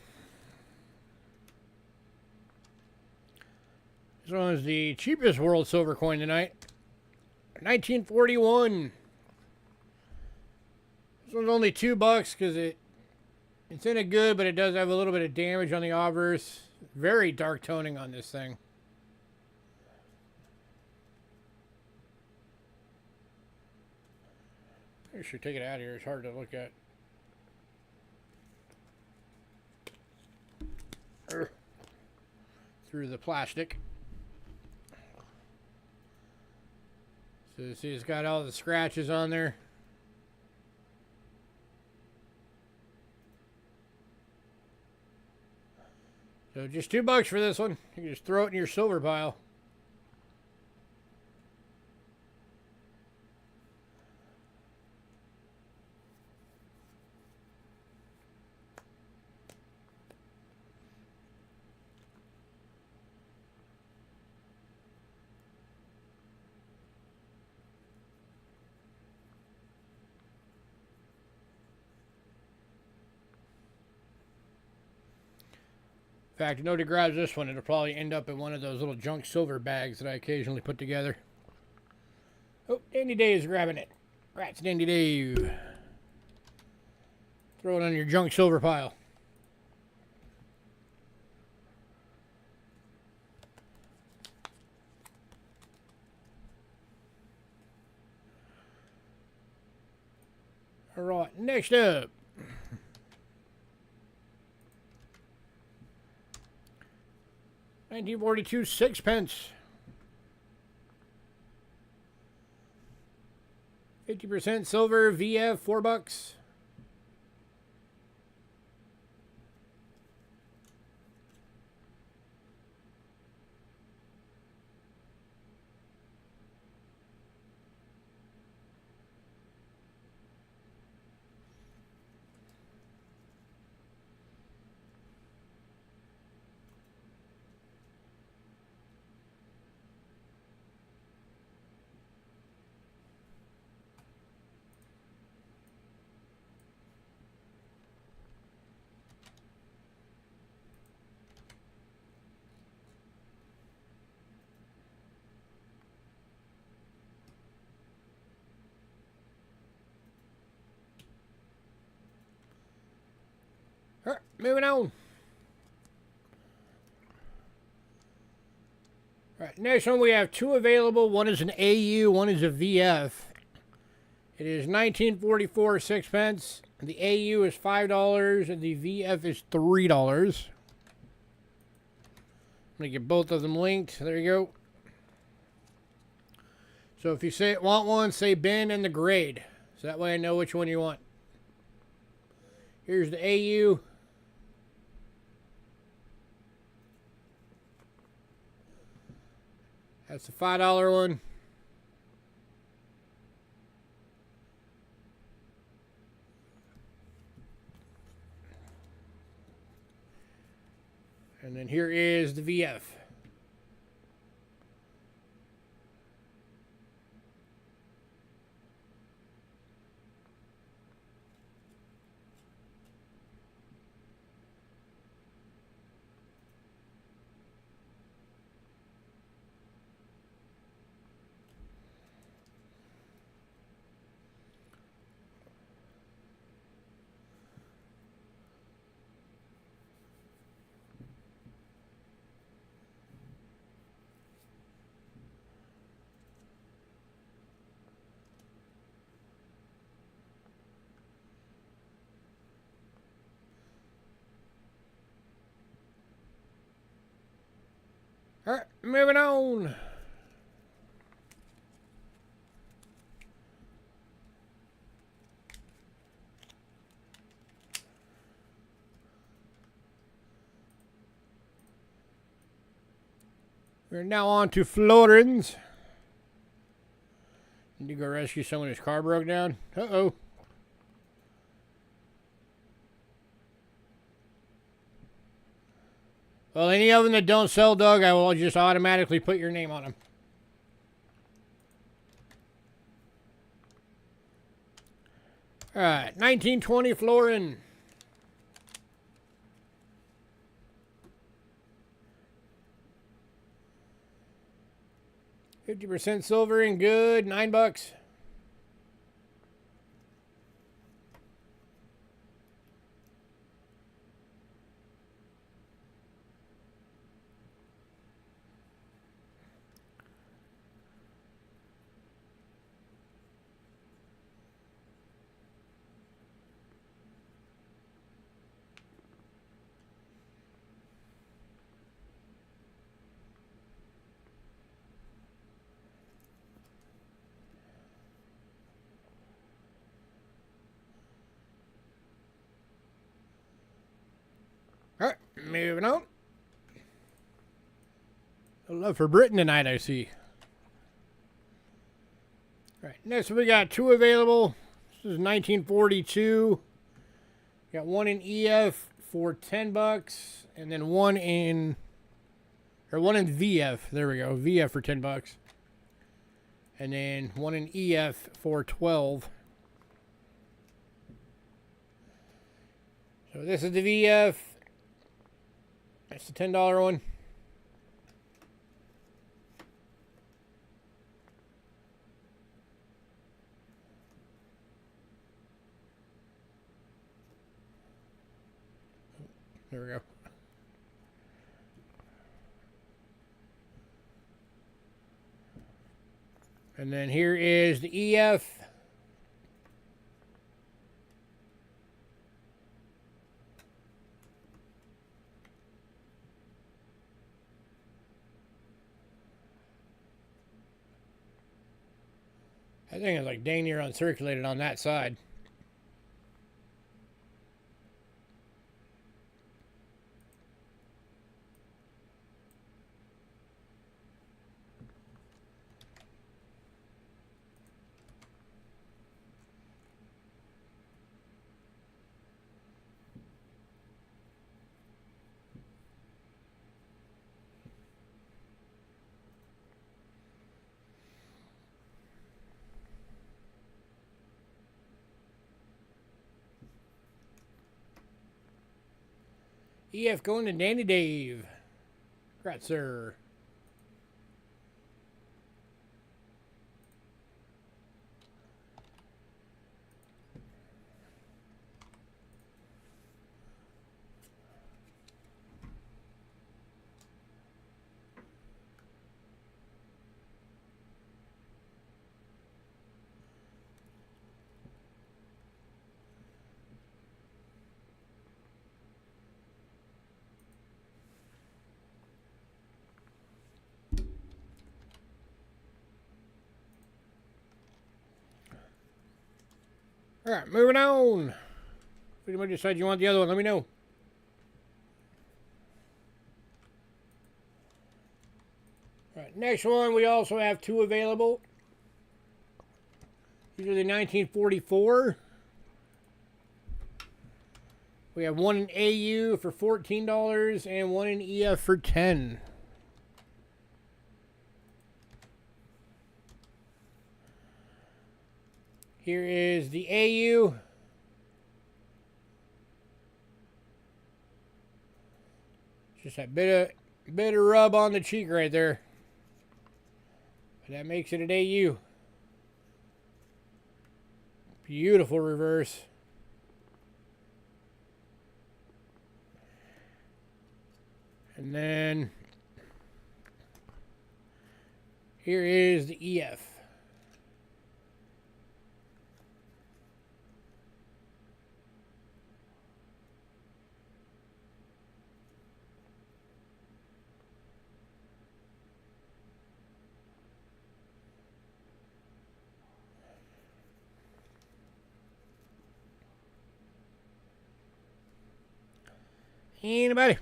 This one is the cheapest world silver coin tonight. 1941. This one's only 2 bucks because it's in a good, but it does have a little bit of damage on the obverse. Very dark toning on this thing. I should take it out of here. It's hard to look at. Through the plastic. So you see it's got all the scratches on there. So just 2 bucks for this one. You can just throw it in your silver pile. fact, I know to grab this one, it'll probably end up in one of those little junk silver bags that I occasionally put together. Oh, Dandy Dave's grabbing it. Rats, Dandy Dave. Throw it on your junk silver pile. All right, next up. $19.42 sixpence. 50% silver VF, $4. All right, moving on. All right, next one we have two available. One is an AU, one is a VF. It is $19.44 sixpence. The AU is $5 and the VF is $3. I'm gonna get both of them linked. There you go. So if you want one, say bin and the grade. So that way I know which one you want. Here's the AU. That's the $5 one. And then here is the VF. All right, moving on. We're now on to Florins. Need to go rescue someone whose car broke down. Uh-oh. Well, any of them that don't sell, Doug, I will just automatically put your name on them. All right, 1920 Florin. $50% silver and good, $9. All right, moving on. A love for Britain tonight, I see. All right, next we got two available. This is 1942. Got one in EF for $10, and then one in VF. There we go, VF for $10, and then one in EF for $12. So this is the VF. That's the $10 one. There we go. And then here is the EF. I think it's like dang near uncirculated on that side. EF going to Danny Dave. Congrats, sir. All right, moving on. If anybody decides you want the other one, let me know. All right, next one, we also have two available. These are the 1944. We have one in AU for $14 and one in EF for $10. Here is the AU. Just that bit of rub on the cheek right there. But that makes it an AU. Beautiful reverse. And then here is the EF. Anybody?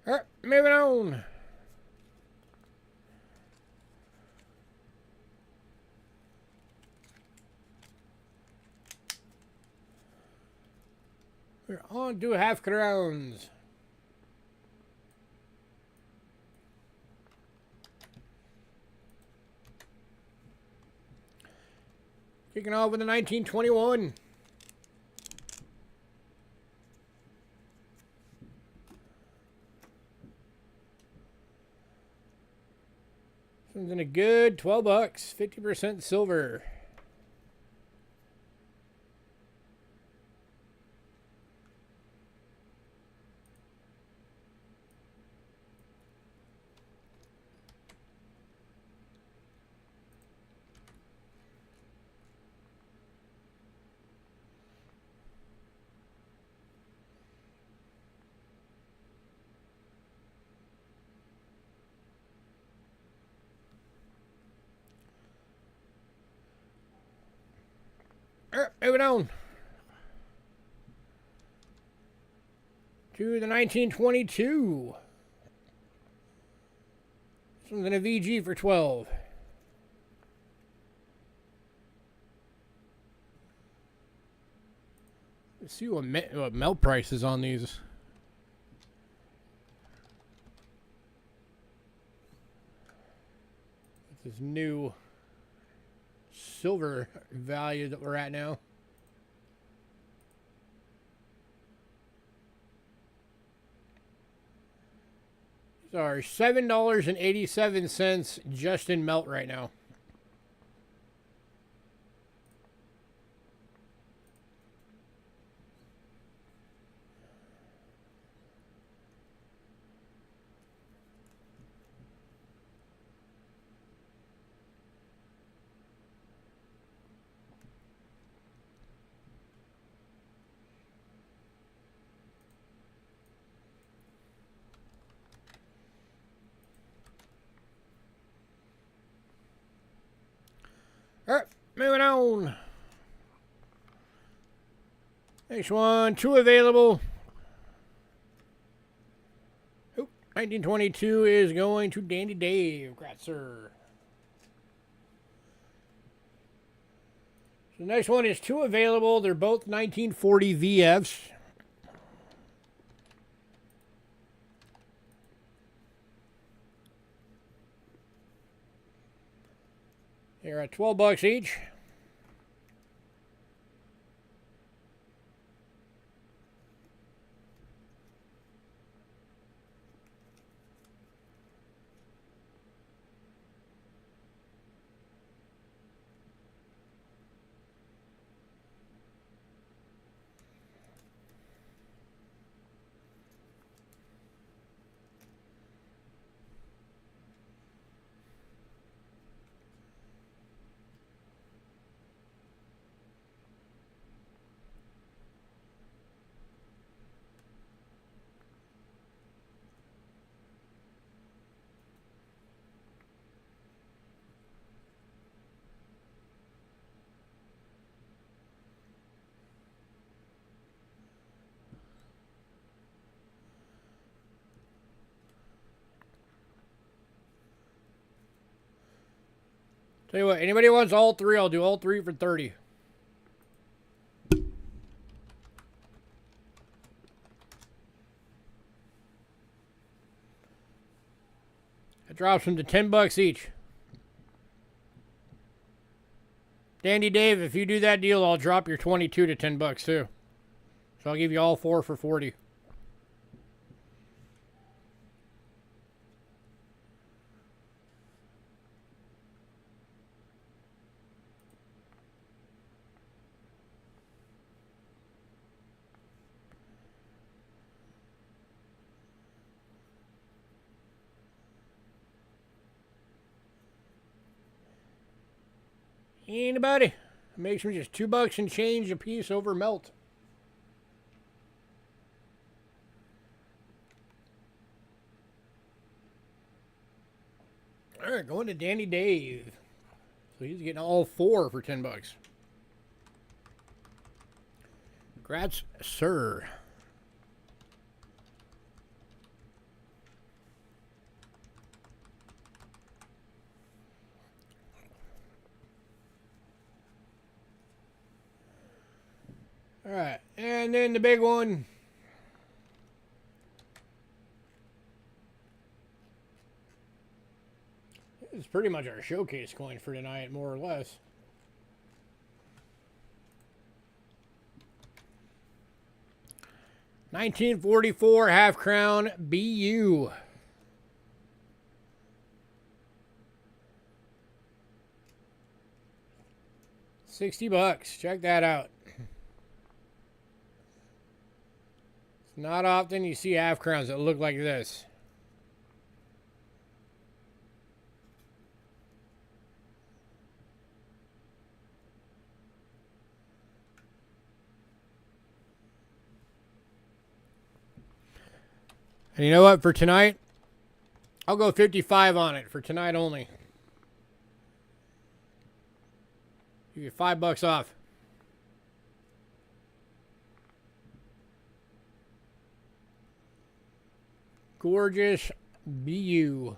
All right, moving on. We're on to half crowns. Kicking off with the 1921. Something a good $12, 50% silver. Moving on to the 1922. This one's in a VG for 12. Let's see what melt price is on these. This is new silver value that we're at now. These are $7.87 just in melt right now. Alright, moving on. Next one, 2 available. 1922 is going to Dandy Dave. Congrats, sir. So the next one is 2 available. They're both 1940 VFs. They're at $12 each. Tell you what, anybody wants all 3, I'll do all 3 for 30. That drops them to $10 each. Dandy Dave, if you do that deal, I'll drop your 22 to $10 too. So I'll give you all 4 for 40. Anybody? It makes me just $2 and change a piece over melt. All right, going to Dandy Dave. So he's getting all 4 for $10. Congrats, sir. All right, and then the big one. This is pretty much our showcase coin for tonight, more or less. $19.44 half crown BU. $60. Check that out. Not often you see half crowns that look like this. And you know what? For tonight, I'll go 55 on it for tonight only. Give you $5 off. Gorgeous BU.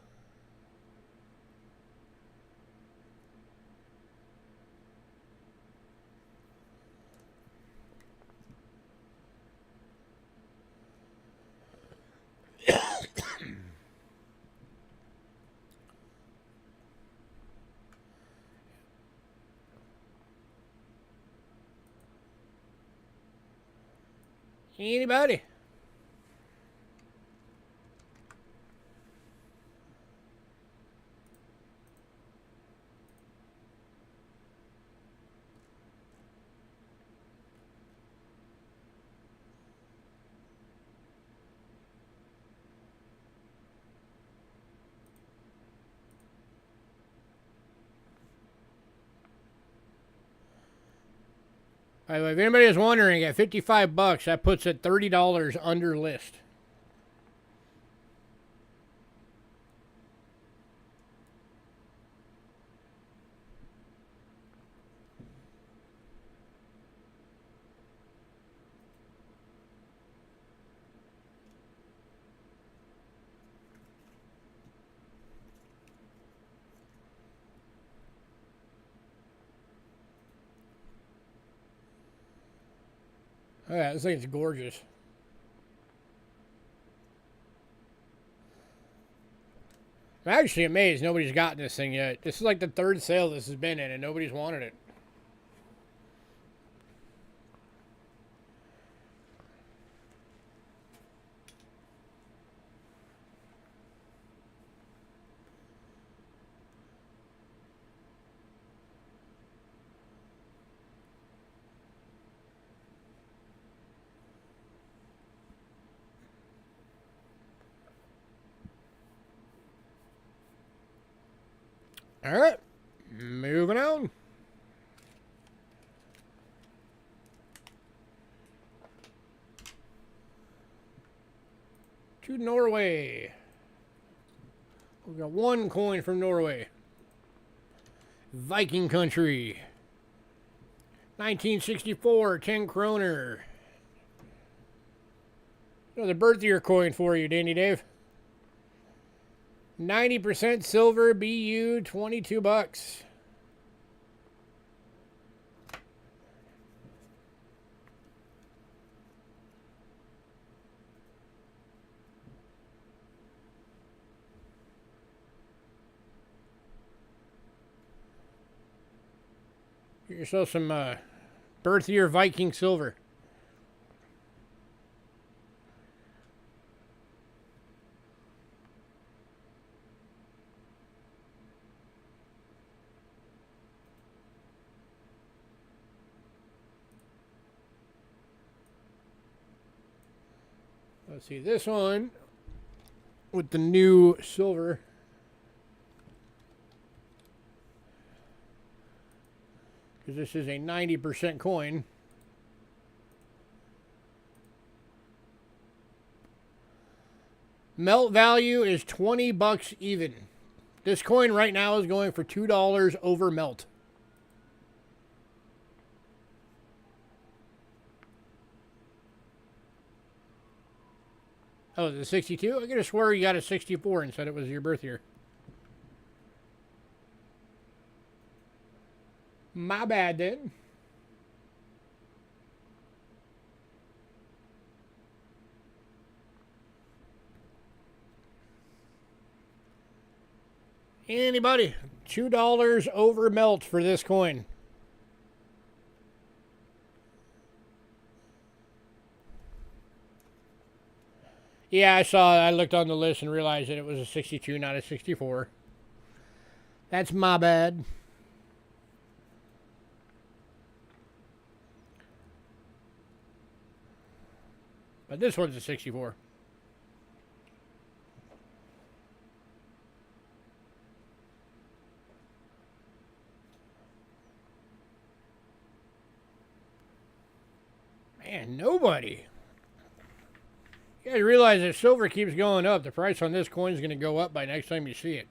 Anybody? By the way, if anybody is wondering, at $55, that puts it $30 under list. Oh yeah, this thing's gorgeous. I'm actually amazed nobody's gotten this thing yet. This is like the third sale this has been in, and nobody's wanted it. All right, moving on. To Norway. We got one coin from Norway. Viking country. 1964, 10 kroner. Another birth year coin for you, Danny Dave. 90% silver, BU, $22. Get yourself some birth year Viking silver. Let's see this one with the new silver. Because this is a 90% coin. Melt value is $20 even. This coin right now is going for $2 over melt. Oh, is it 62? I could have swore you got a 64 and said it was your birth year. My bad then. Anybody? $2 over melt for this coin. Yeah, I saw it. I looked on the list and realized that it was a 62, not a 64. That's my bad. But this one's a 64. Man, nobody. You guys realize if silver keeps going up, the price on this coin is going to go up by next time you see it.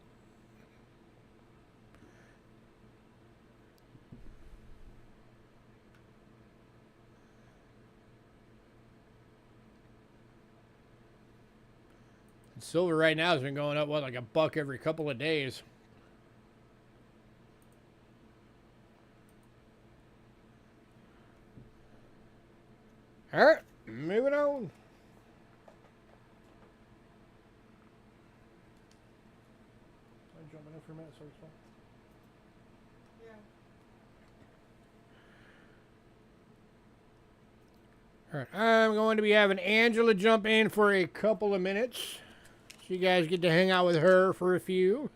Silver right now has been going up, what, like a buck every couple of days. All right, moving on. I'm jumping in for a minute, so it's fine. All right, I'm going to be having Angela jump in for a couple of minutes. So you guys get to hang out with her for a few.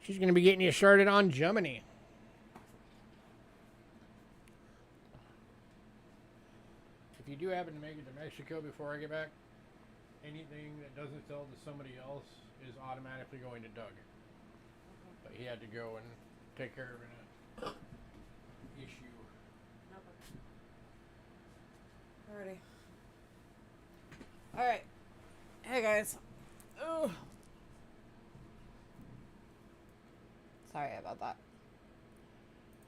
She's going to be getting you started on Gemini. If you do happen to make it to Mexico before I get back, anything that doesn't sell to somebody else is automatically going to Doug. But he had to go and take care of an issue. Alrighty. Alright. Hey guys. Ooh. Sorry about that.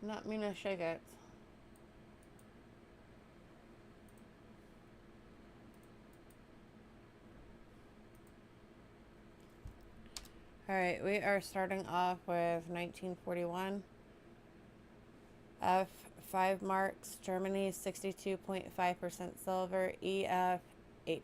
Not mean to shake it. Alright, we are starting off with 1941. F5 marks, Germany 62.5% silver, EF $8.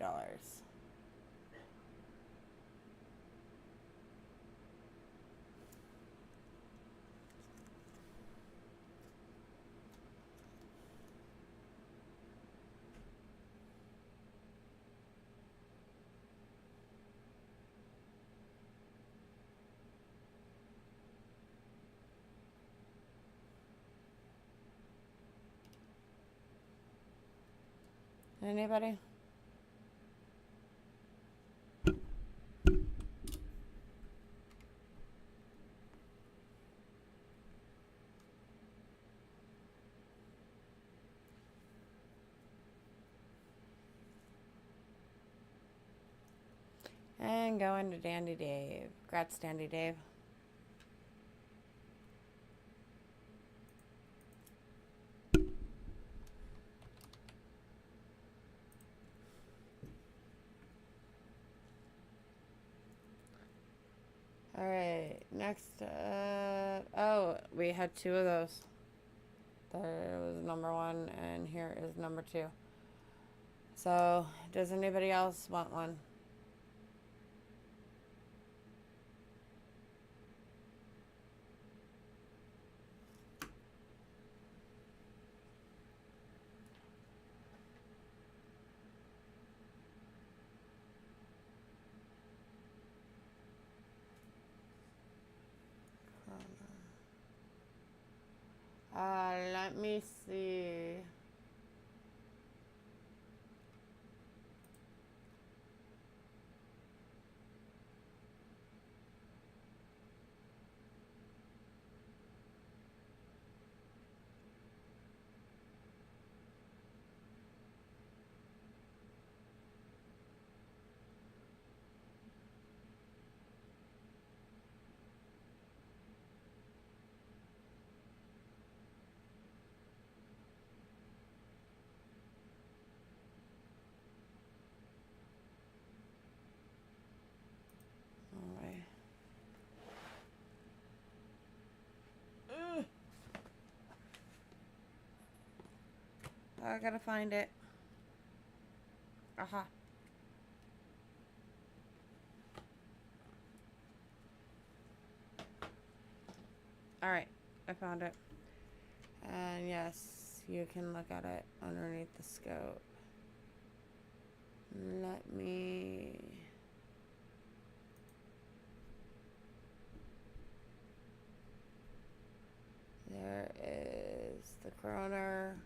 Anybody? And going to Dandy Dave. Congrats, Dandy Dave. Alright, next, oh, we had two of those. There was number one, and here is number two. So, does anybody else want one? Let me see. Alright. I gotta find it. Aha. Alright, I found it. And yes, you can look at it underneath the scope. Let me... There is the kroner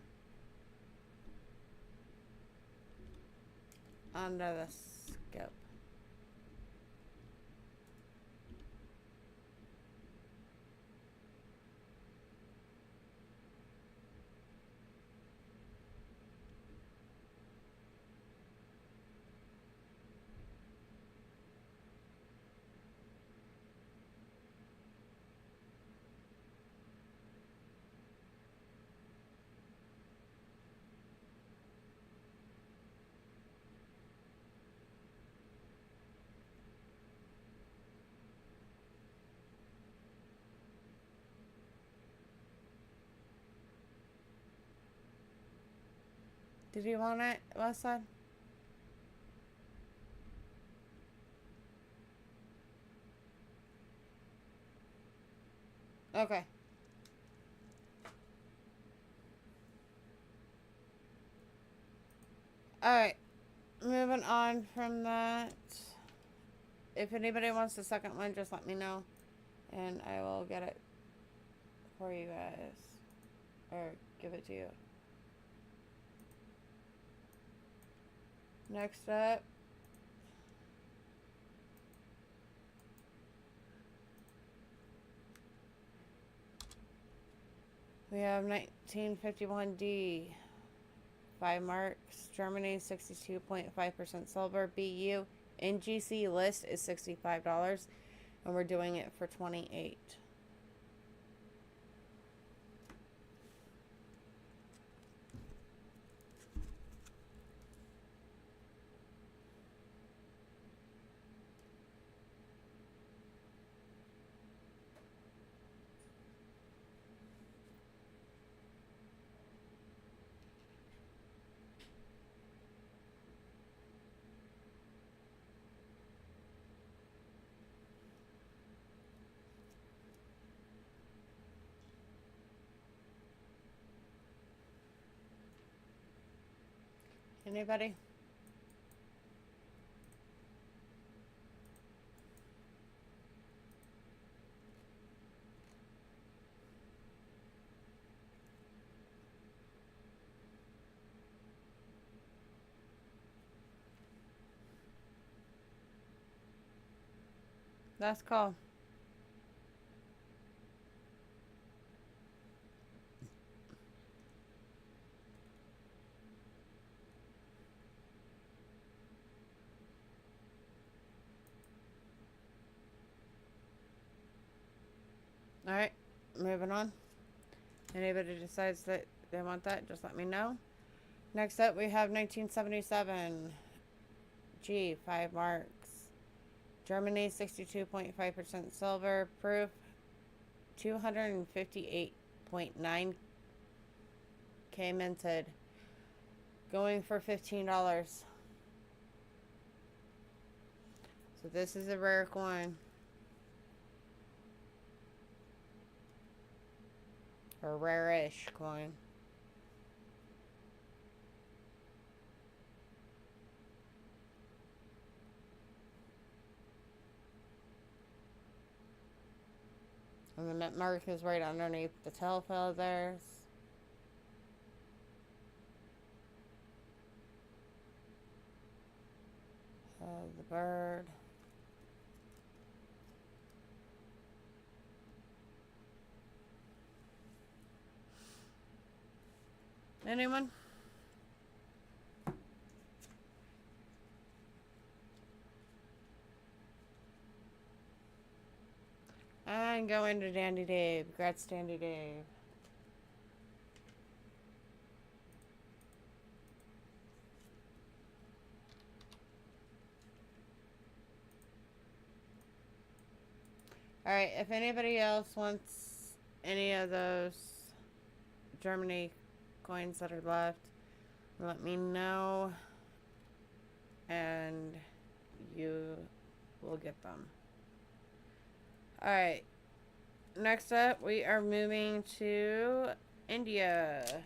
under the scope. Did you want it, Westside? Okay. Alright. Moving on from that. If anybody wants the second one, just let me know. And I will get it for you guys. Or give it to you. Next up. We have 1951D. 5 marks. Germany, 62.5% silver. BU. NGC list is $65. And we're doing it for $28. Anybody? Last call. Alright, moving on. Anybody decides that they want that, just let me know. Next up, we have 1977 G, 5 marks. Germany, 62.5% silver. Proof, 258.9K minted. Going for $15. So this is a rare coin. Or rare-ish coin. And the mint mark is right underneath the tail feathers. The bird. Anyone? I'm going to Dandy Dave. Congrats, Dandy Dave. Alright, if anybody else wants any of those Germany coins that are left, let me know and you will get them. Alright, next up we are moving to India,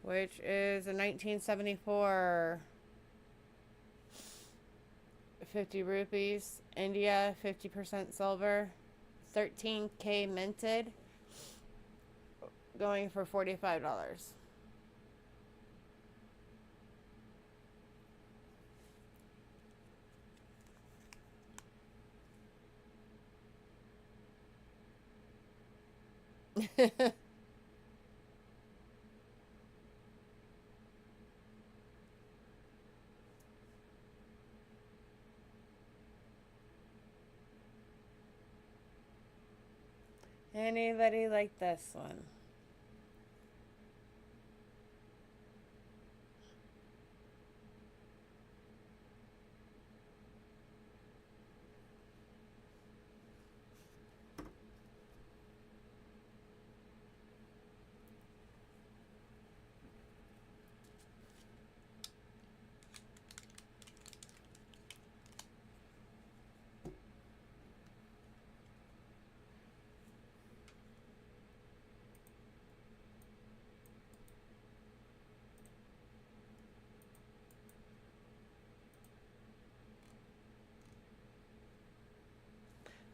which is a 1974 50 rupees. India, 50% silver, 13K minted, going for $45. Anybody like this one?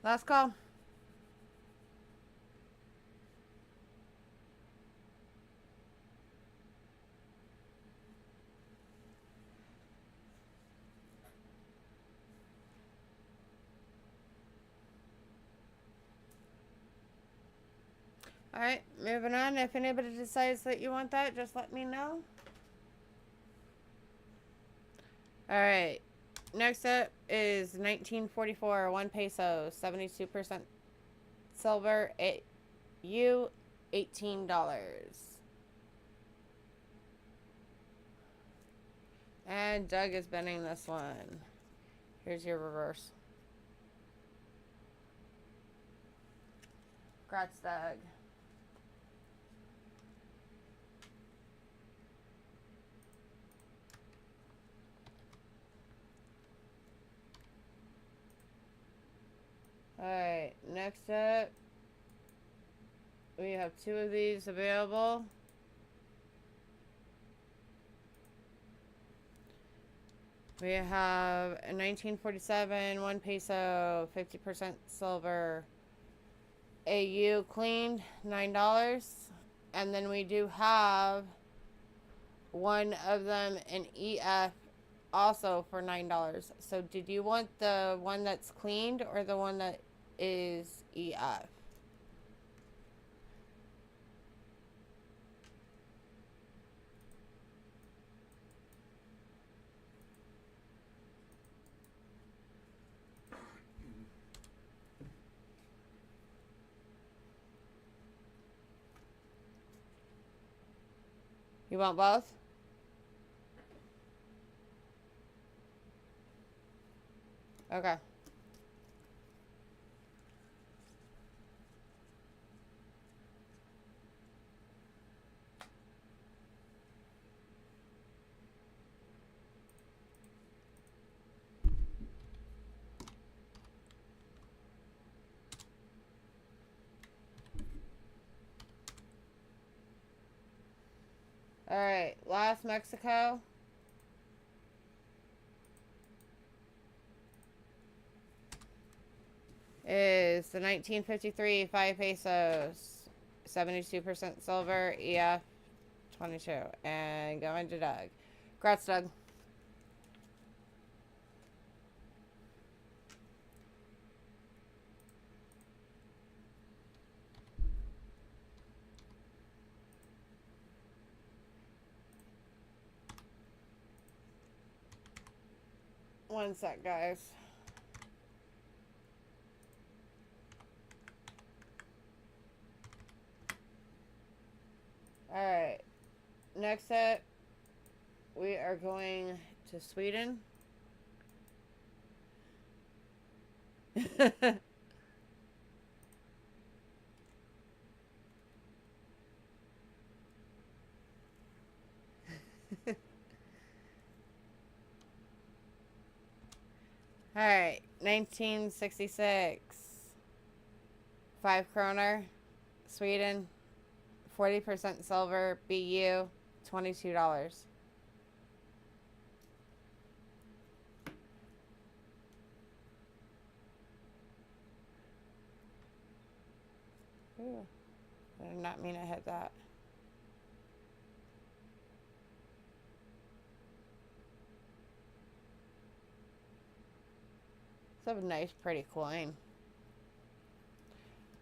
Last call. Alright, moving on. If anybody decides that you want that, just let me know. Alright, next up is 1944, 1 peso, 72% silver, $18. And Doug is bending this one. Here's your reverse. Congrats, Doug. Alright, next up, we have 2 of these available. We have a 1947, 1 peso, 50% silver, AU cleaned, $9. And then we do have one of them in EF also for $9. So did you want the one that's cleaned or the one that is EF? You want both? Okay. Alright, last Mexico. Is the 1953 5 pesos, 72% silver, EF 22. And going to Doug. Congrats, Doug. One sec, guys. Alright. Next up, we are going to Sweden. Alright, 1966. 5 kroner, Sweden, 40% silver, BU, $22. Ooh, I did not mean to hit that. It's a nice, pretty coin.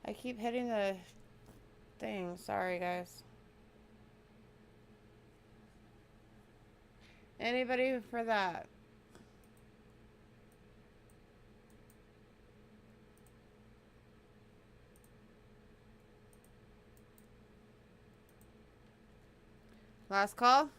I keep hitting the thing. Sorry, guys. Anybody for that? Last call.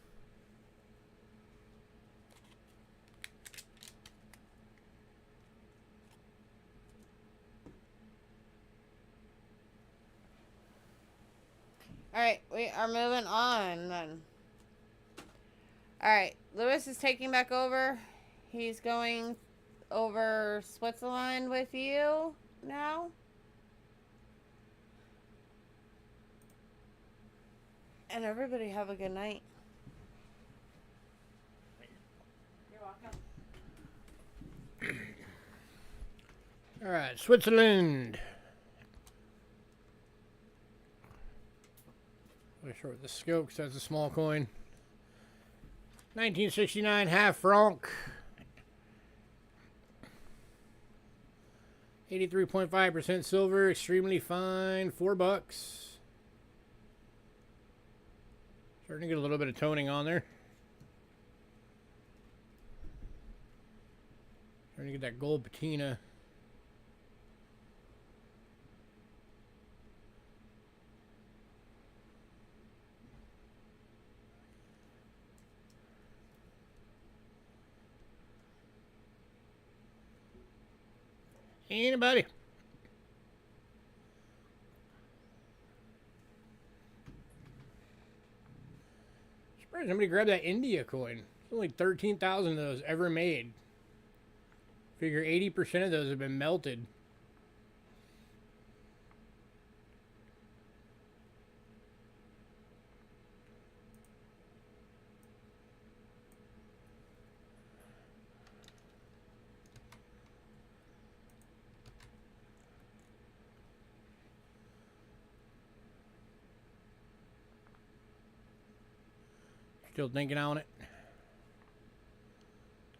Alright, we are moving on then. Alright, Lewis is taking back over. He's going over Switzerland with you now. And everybody have a good night. You're welcome. All right, Switzerland. I'll short the scope because that's a small coin. 1969 half franc. 83.5% silver, extremely fine, $4. Starting to get a little bit of toning on there. Starting to get that gold patina. Anybody? Surprised somebody grabbed that India coin. There's only 13,000 of those ever made. Figure 80% of those have been melted. Still thinking on it.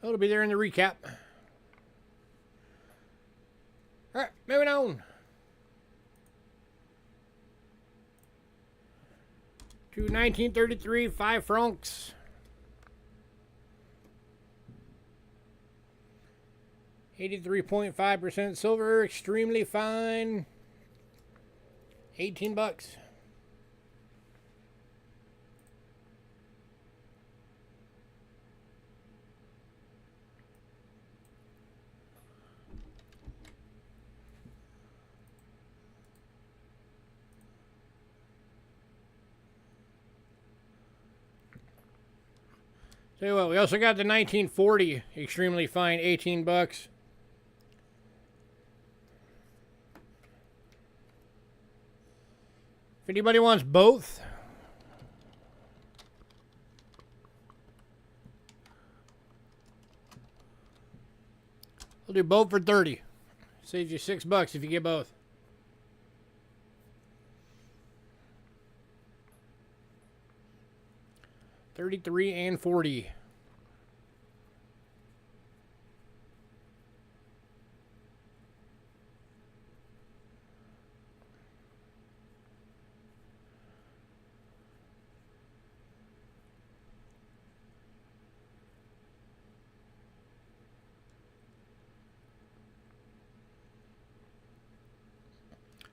Oh, it'll be there in the recap. All right, moving on. To 1933, 5 francs. $83.5% silver, extremely fine. $18. Tell you what, we also got the 1940 extremely fine, $18. If anybody wants both, I'll do both for 30. Saves you $6 if you get both. $33 and $40.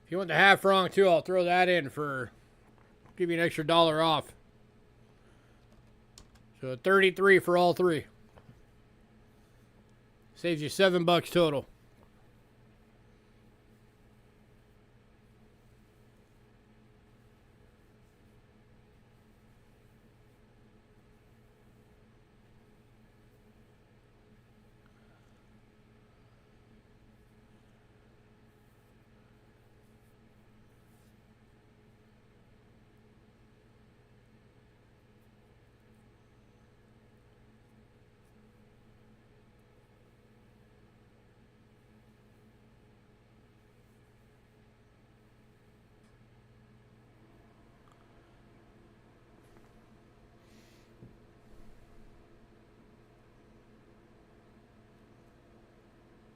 If you want the half franc too, I'll throw that in for, give you an extra $1 off. So 33 for all three. Saves you $7 total.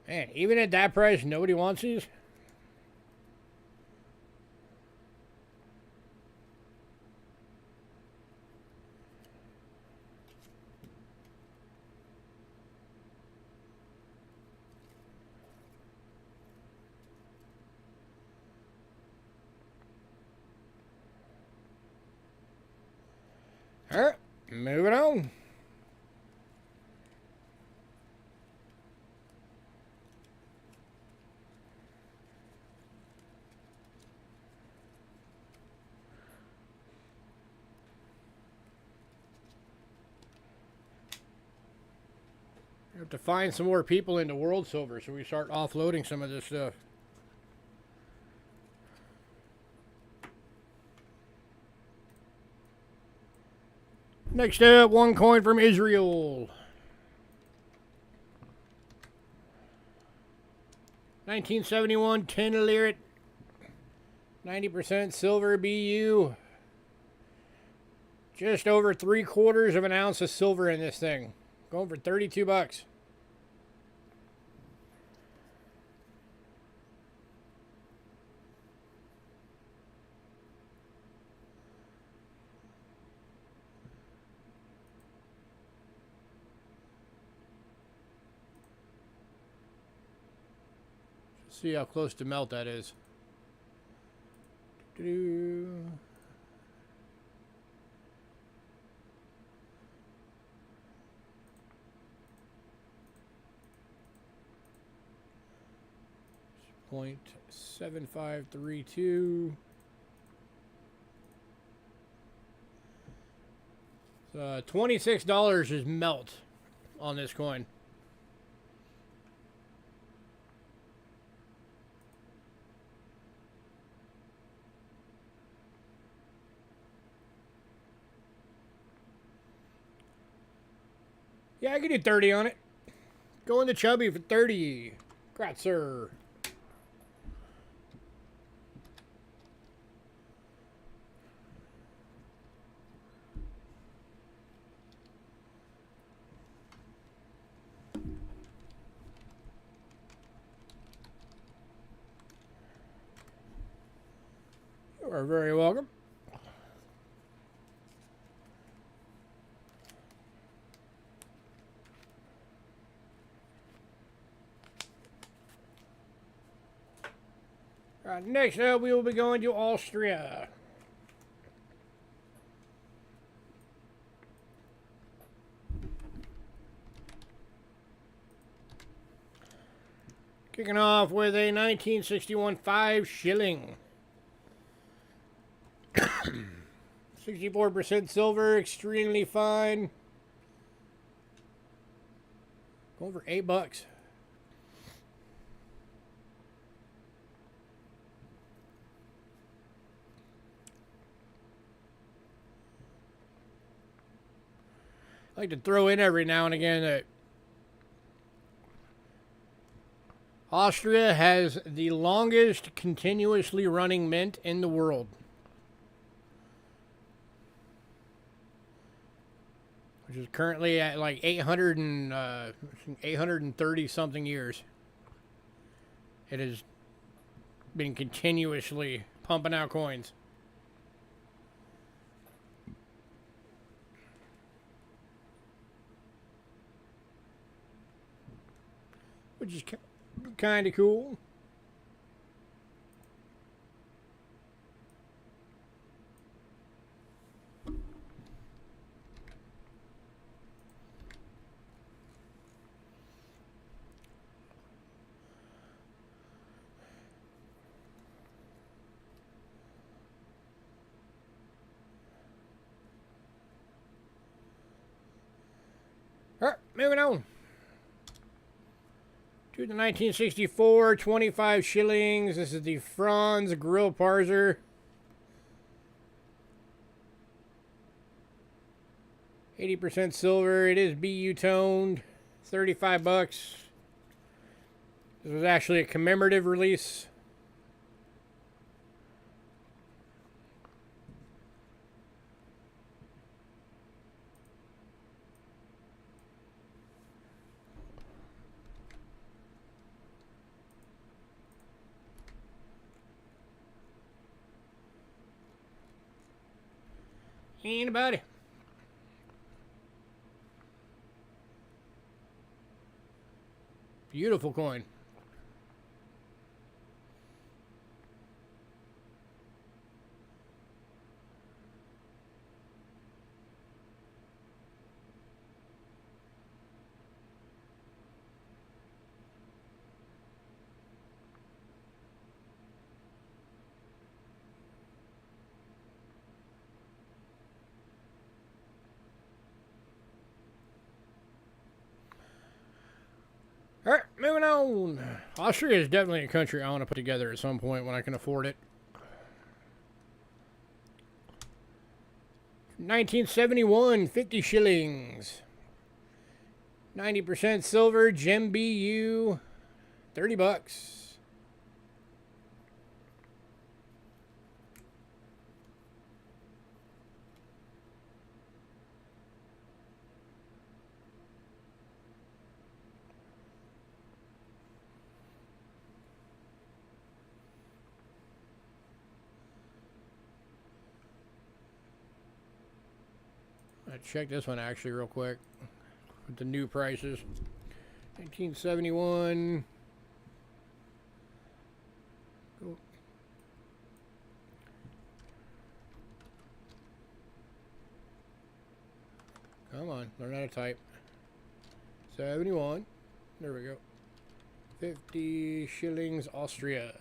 Man, even at that price, nobody wants these? All right, moving on. We have to find some more people into World Silver so we start offloading some of this stuff. Next up, one coin from Israel. 1971 10 lyret. 90% silver BU. Just over 3/4 of an ounce of silver in this thing. Going for 32 bucks. See how close to melt that is. Doo-doo. .7532. So $26 is melt on this coin. Yeah, I can do 30 on it. Going to Chubby for 30. Congrats, sir. You are very welcome. Next up, we will be going to Austria. Kicking off with a 1961 5 shilling. 64% silver, extremely fine. Going for $8. I like to throw in every now and again that Austria has the longest continuously running mint in the world, which is currently at like 830 something years. It has been continuously pumping out coins. Which is kind of cool. All right, moving on. To the 1964 25 shillings. This is the Franz Grill Parser. 80% silver. It is BU toned. 35 bucks. This was actually a commemorative release. Anybody? Beautiful coin. All right, moving on. Austria is definitely a country I want to put together at some point when I can afford it. 1971, 50 shillings. 90% silver, gem BU, 30 bucks. Let's check this one actually real quick with the new prices. 1971. Cool. Come on, learn how to type. 71. There we go. 50 shillings, Austria.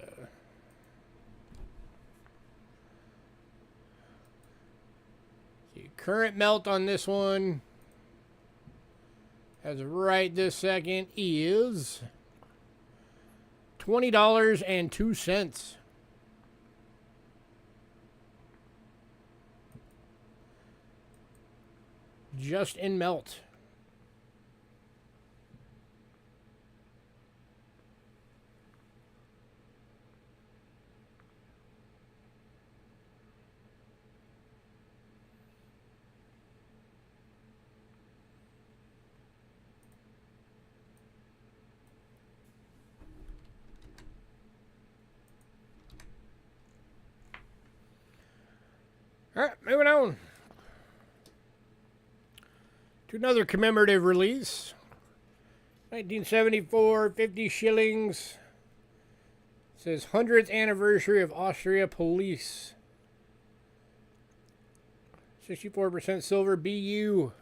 The current melt on this one, as of right this second, is $20.02. Just in melt. All right, moving on to another commemorative release. 1974, 50 shillings. It says 100th anniversary of Austria Police. 64% silver BU.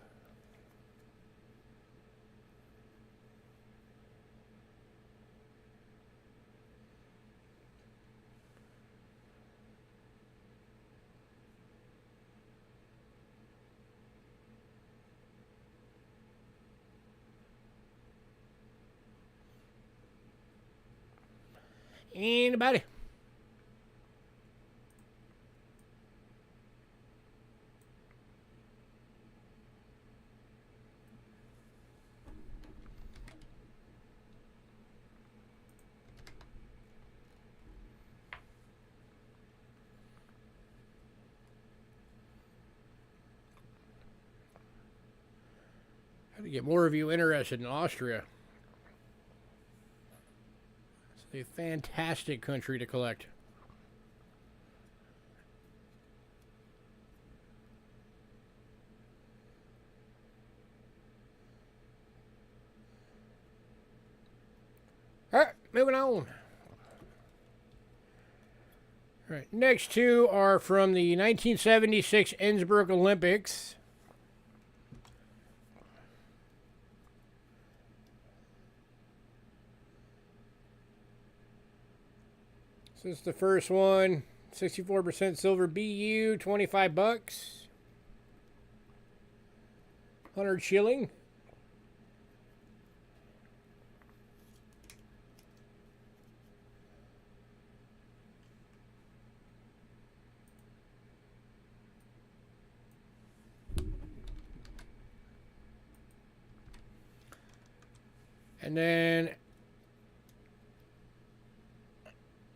Anybody? How to get more of you interested in Austria? A fantastic country to collect. All right, moving on. All right, next two are from the 1976 Innsbruck Olympics. This is the first one. 64% silver BU, 25 bucks. 100 shilling. And then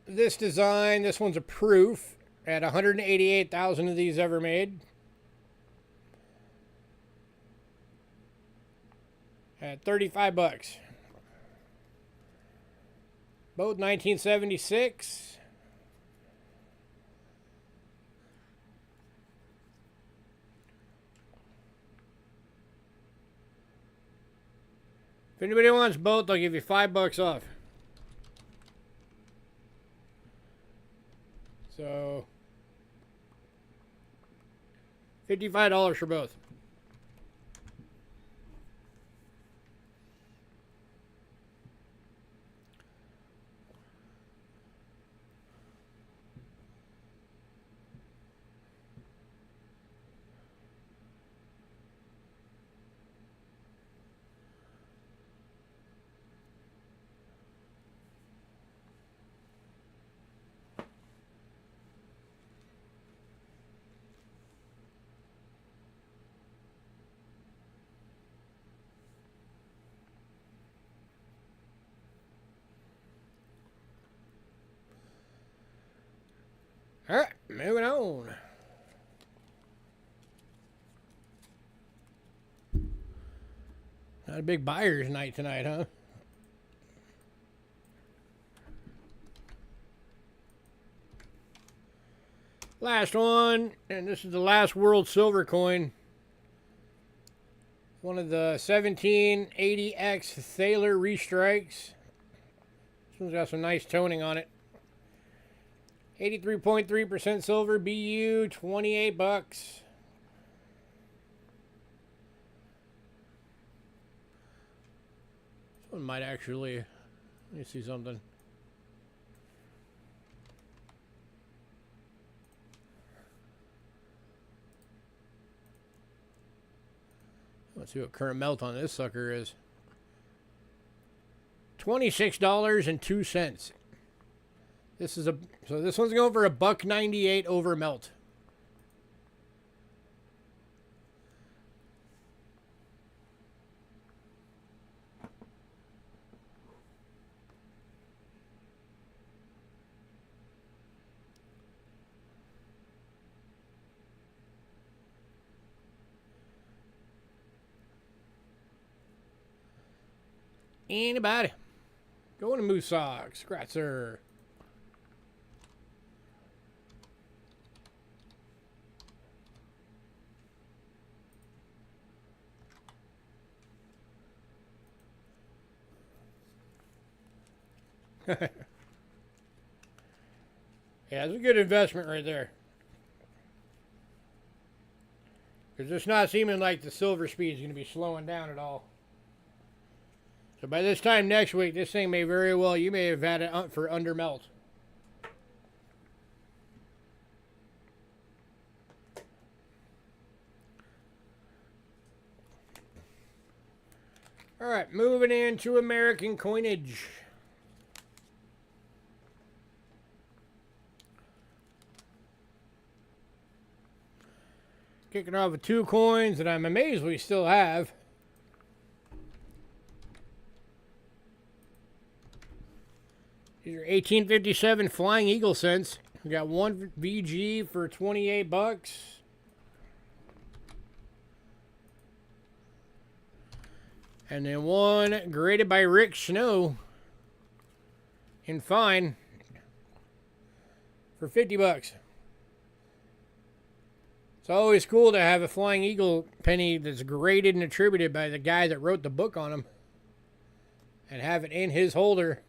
this design, this one's a proof at 188,000 of these ever made. At 35 bucks. Both 1976. If anybody wants both, I'll give you $5 off. So, $55 for both. All right, moving on. Not a big buyer's night tonight, huh? Last one, and this is the last world silver coin. One of the 1780X Thaler restrikes. This one's got some nice toning on it. 83.3% silver, BU, 28 bucks. This one might actually, let me see something. Let's see what current melt on this sucker is. $26.02. This is so this one's going for a $1.98 over melt. Anybody? Going to Moose Socks. Scratzer. Yeah, it's a good investment right there. Because it's not seeming like the silver speed is going to be slowing down at all. So by this time next week, this thing may very well, you may have had it for under melt. All right, moving into American coinage. Kicking off with 2 coins that I'm amazed we still have. These are 1857 Flying Eagle cents. We got one VG for 28 bucks. And then one graded by Rick Snow in fine for 50 bucks. It's always cool to have a Flying Eagle penny that's graded and attributed by the guy that wrote the book on them and have it in his holder.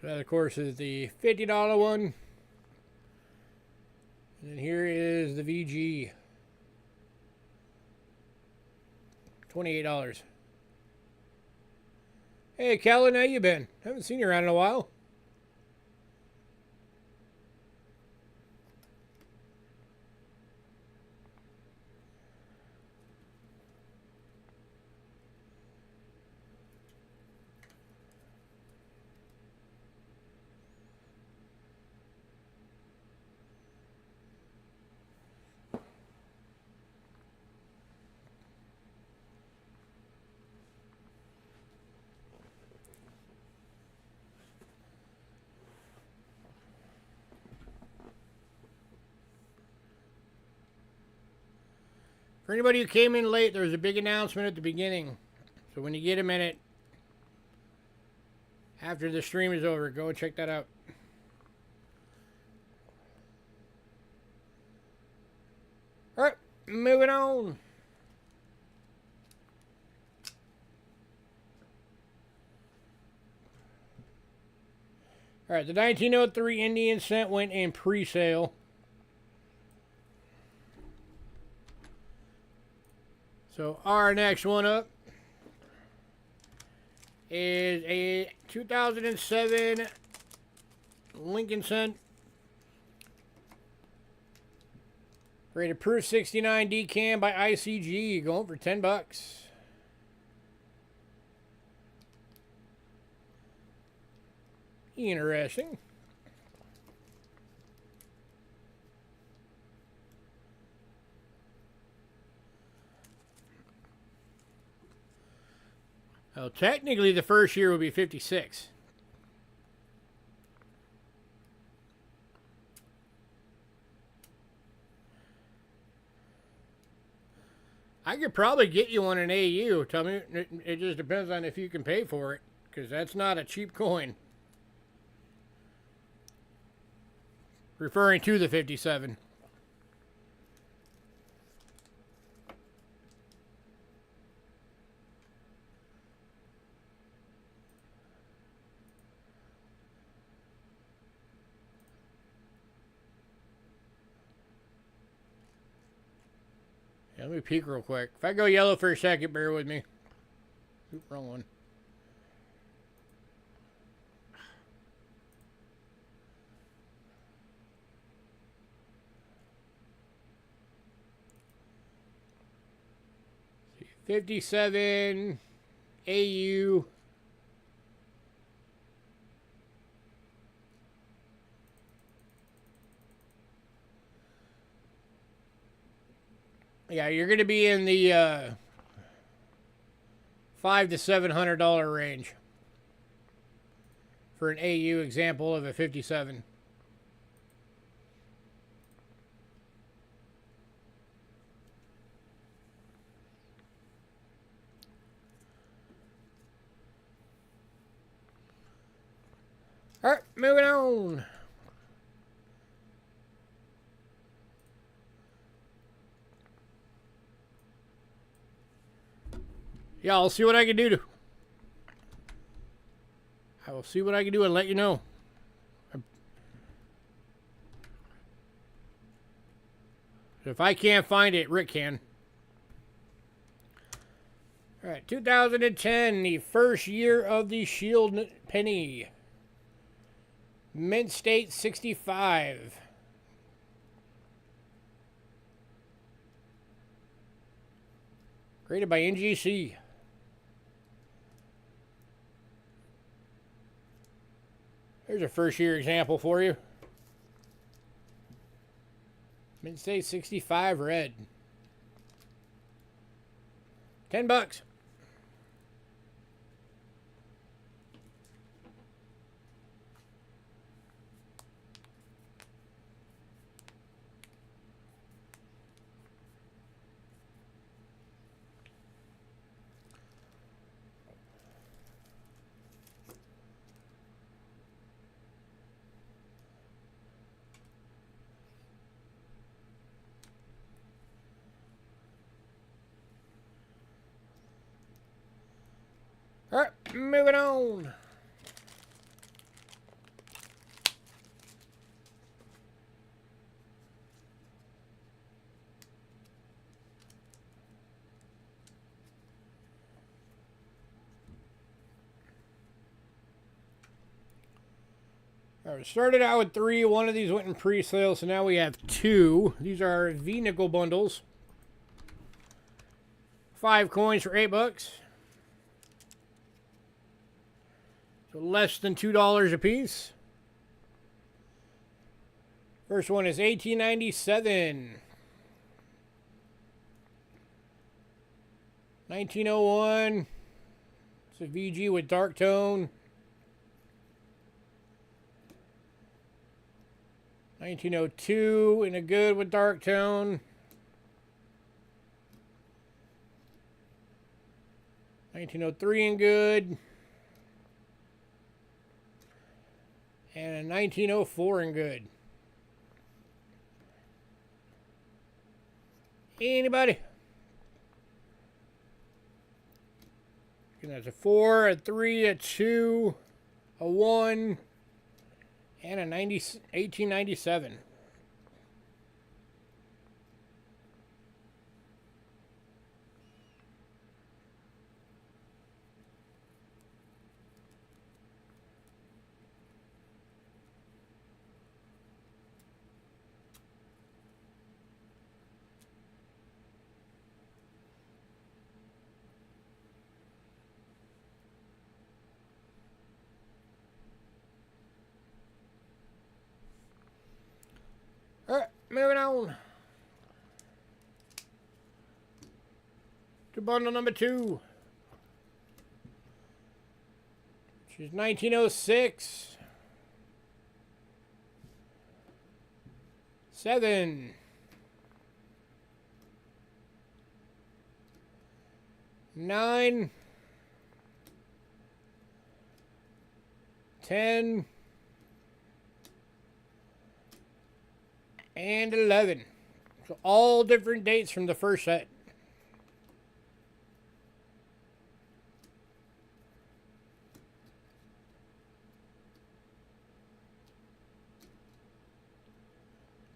So that, of course, is the $50 one. And then here is the VG. $28. Hey, Kellen, how you been? Haven't seen you around in a while. For anybody who came in late, there was a big announcement at the beginning. So when you get a minute, after the stream is over, go and check that out. Alright, moving on. Alright, the 1903 Indian cent went in pre-sale. So our next one up is a 2007 Lincoln cent. Rated Proof 69 decam by ICG, going for 10 bucks. Interesting. Well, technically the first year would be 56. I could probably get you one in AU. Tell me, it just depends on if you can pay for it, because that's not a cheap coin. Referring to the 57. Yeah, let me peek real quick. If I go yellow for a second, bear with me. Oop, wrong one. See, 57 AU. Yeah, you're going to be in the $500 to $700 range for an AU example of a 57. All right, moving on. Yeah, I'll see what I can do. I will see what I can do and let you know. If I can't find it, Rick can. All right, 2010, the first year of the Shield penny. Mint State 65. Graded by NGC. Here's a first year example for you. Mint State 65 red. $10. All right, moving on. All right, started out with 3. One of these went in pre-sale, so now we have 2. These are V-nickel bundles. 5 coins for $8. So less than $2 a piece. First one is 1897. 1901. It's a VG with dark tone. 1902 in a good with dark tone. 1903 in good. And a 1904 in good. Anybody? And that's a 4, a 3, a 2, a 1, and a 1897. All right, moving on to bundle number 2, which is 1906, 7, 9, 10, and 11. So all different dates from the first set.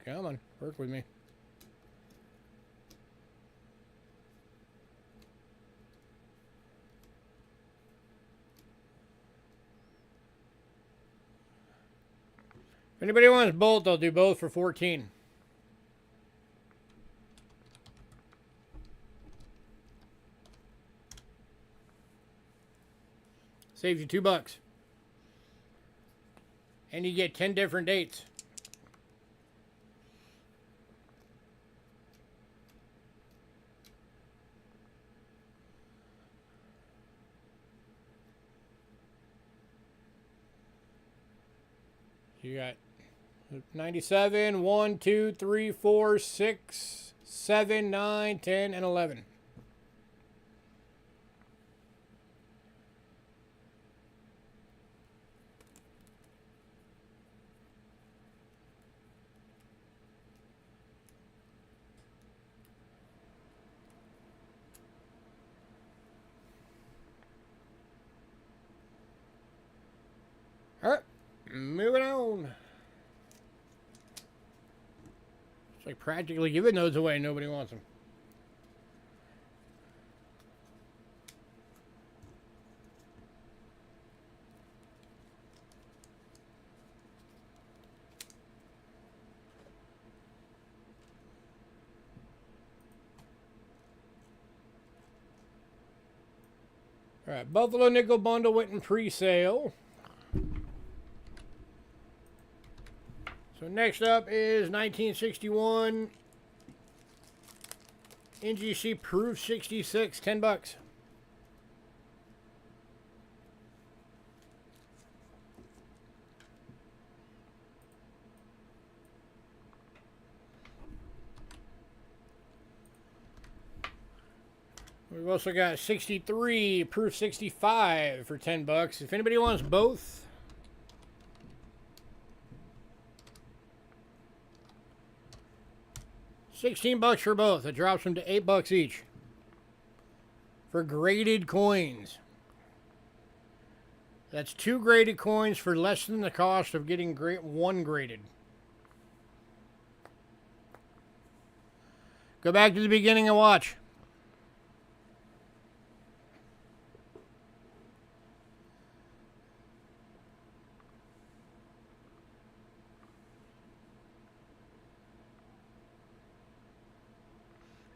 Come on, work with me. If anybody wants both, I'll do both for 14. Saves you $2. And you get 10 different dates. You got 97, 1, 2, 3, 4, 6, 7, 9, 10, and 11. All right, moving on. It's like practically giving those away. Nobody wants them. All right, Buffalo Nickel Bundle went in pre-sale. So next up is 1961 NGC Proof 66, $10. We've also got 63 Proof 65 for $10. If anybody wants both, $16 for both. It drops them to $8 each for graded coins. That's 2 graded coins for less than the cost of getting one graded. Go back to the beginning and watch.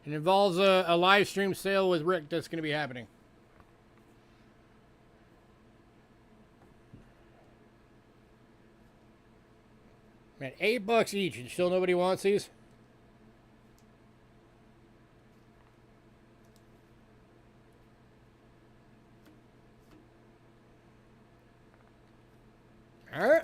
It involves a live stream sale with Rick that's going to be happening. Man, $8 each, and still nobody wants these? All right.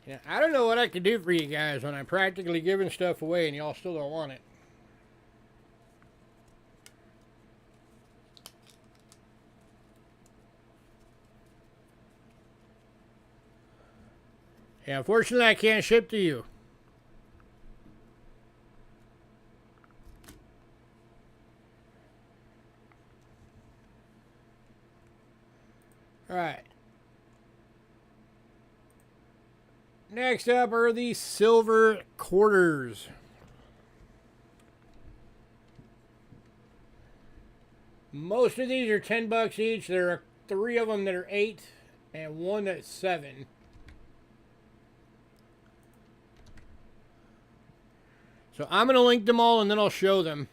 Yeah, I don't know what I could do for you guys when I'm practically giving stuff away and y'all still don't want it. Yeah, unfortunately I can't ship to you. All right. Next up are the silver quarters. Most of these are $10 each. There are 3 of them that are 8 and 1 that's 7. So I'm going to link them all and then I'll show them.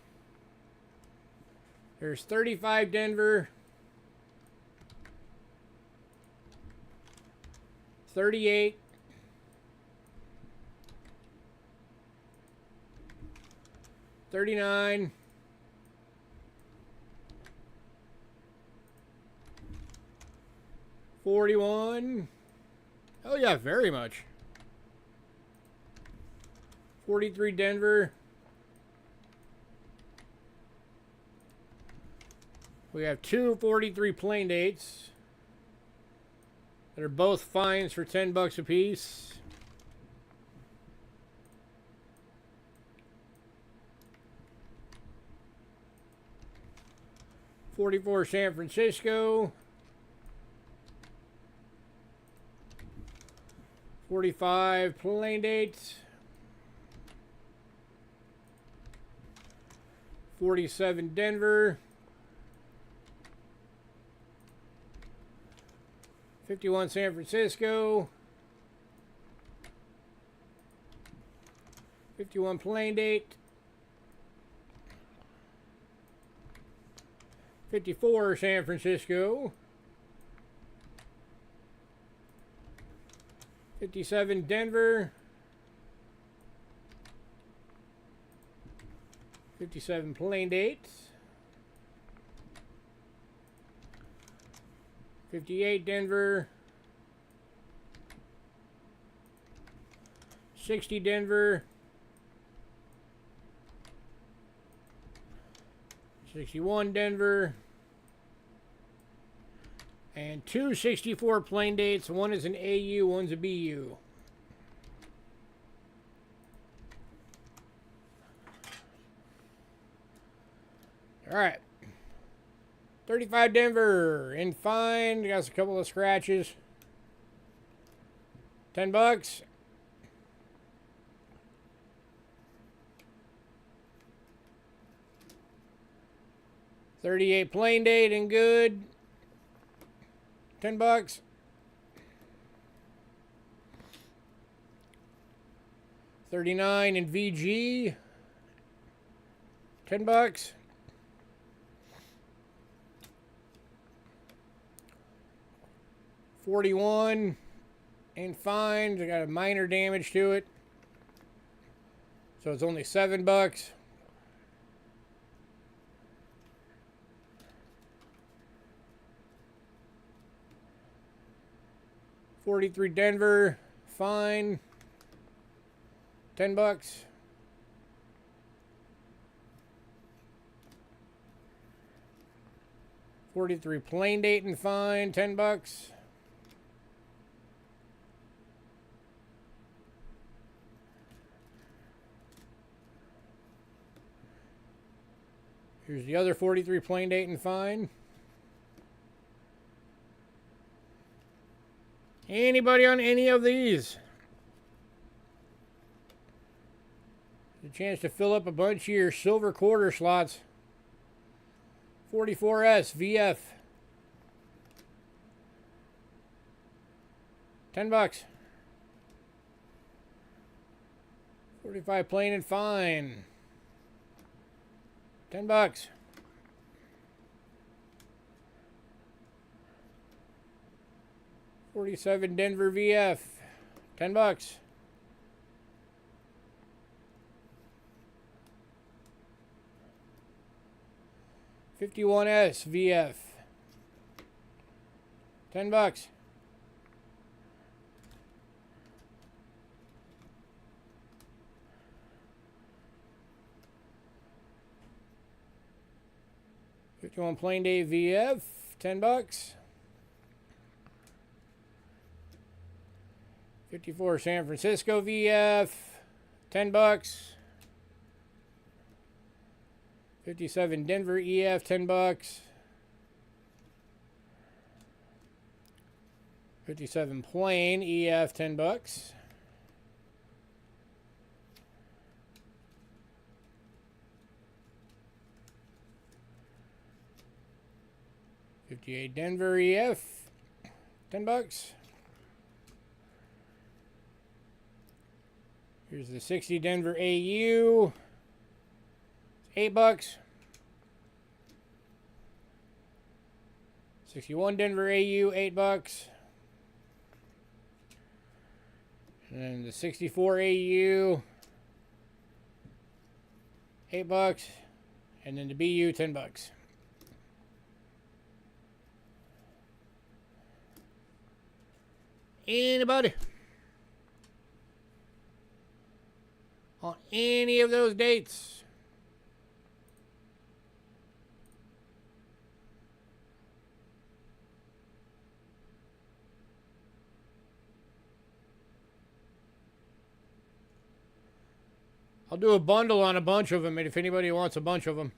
There's 35 Denver, 38, 39, 41. Oh yeah, very much. 43 Denver, We have two 43 plain dates that are both fines for $10 a piece. $44 San Francisco. 45 plain dates. 47 Denver. 51 San Francisco. 51 plain date. 54 San Francisco. 57 Denver. 57 plain dates. 58 Denver. 60 Denver. 61 Denver. And two 64 plain dates. One is an AU, one's a BU. All right. 35 Denver in fine. Got a couple of scratches. $10. 38 plain date and good. $10. 39 in VG. $10. 41 and fine. I got a minor damage to it, so it's only $7. 43 Denver, fine. $10. 43 plain date and fine. $10. 'Here's the other 43 plain date and fine. Anybody on any of these? A chance to fill up a bunch of your silver quarter slots. 44S VF. $10. 45 plain and fine. $10. 47 Denver VF. $10. 51S VF. $10. 51 plain day VF. $10. 54 San Francisco VF. $10. 57 Denver EF. $10. 57 plain EF. $10. 58 Denver EF. $10. Here's the 60 Denver AU. $8. 61 Denver AU. $8. And then the 64 AU. $8. And then the BU. $10. Anybody on any of those dates? I'll do a bundle on a bunch of them if anybody wants a bunch of them.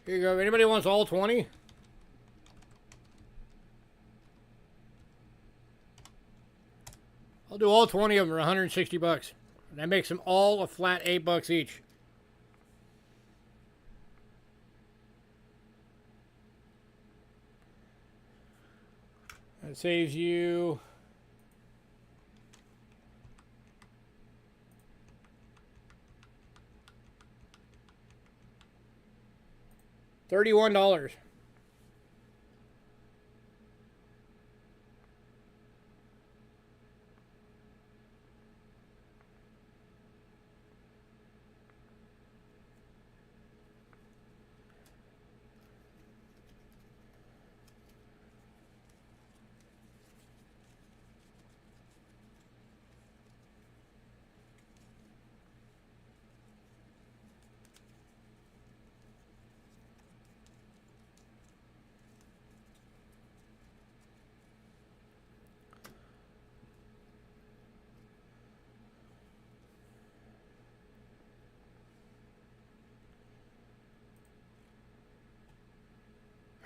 Here you go. If anybody wants all 20? I'll do all 20 of them for 160 bucks. That makes them all a flat $8 each. That saves you $31.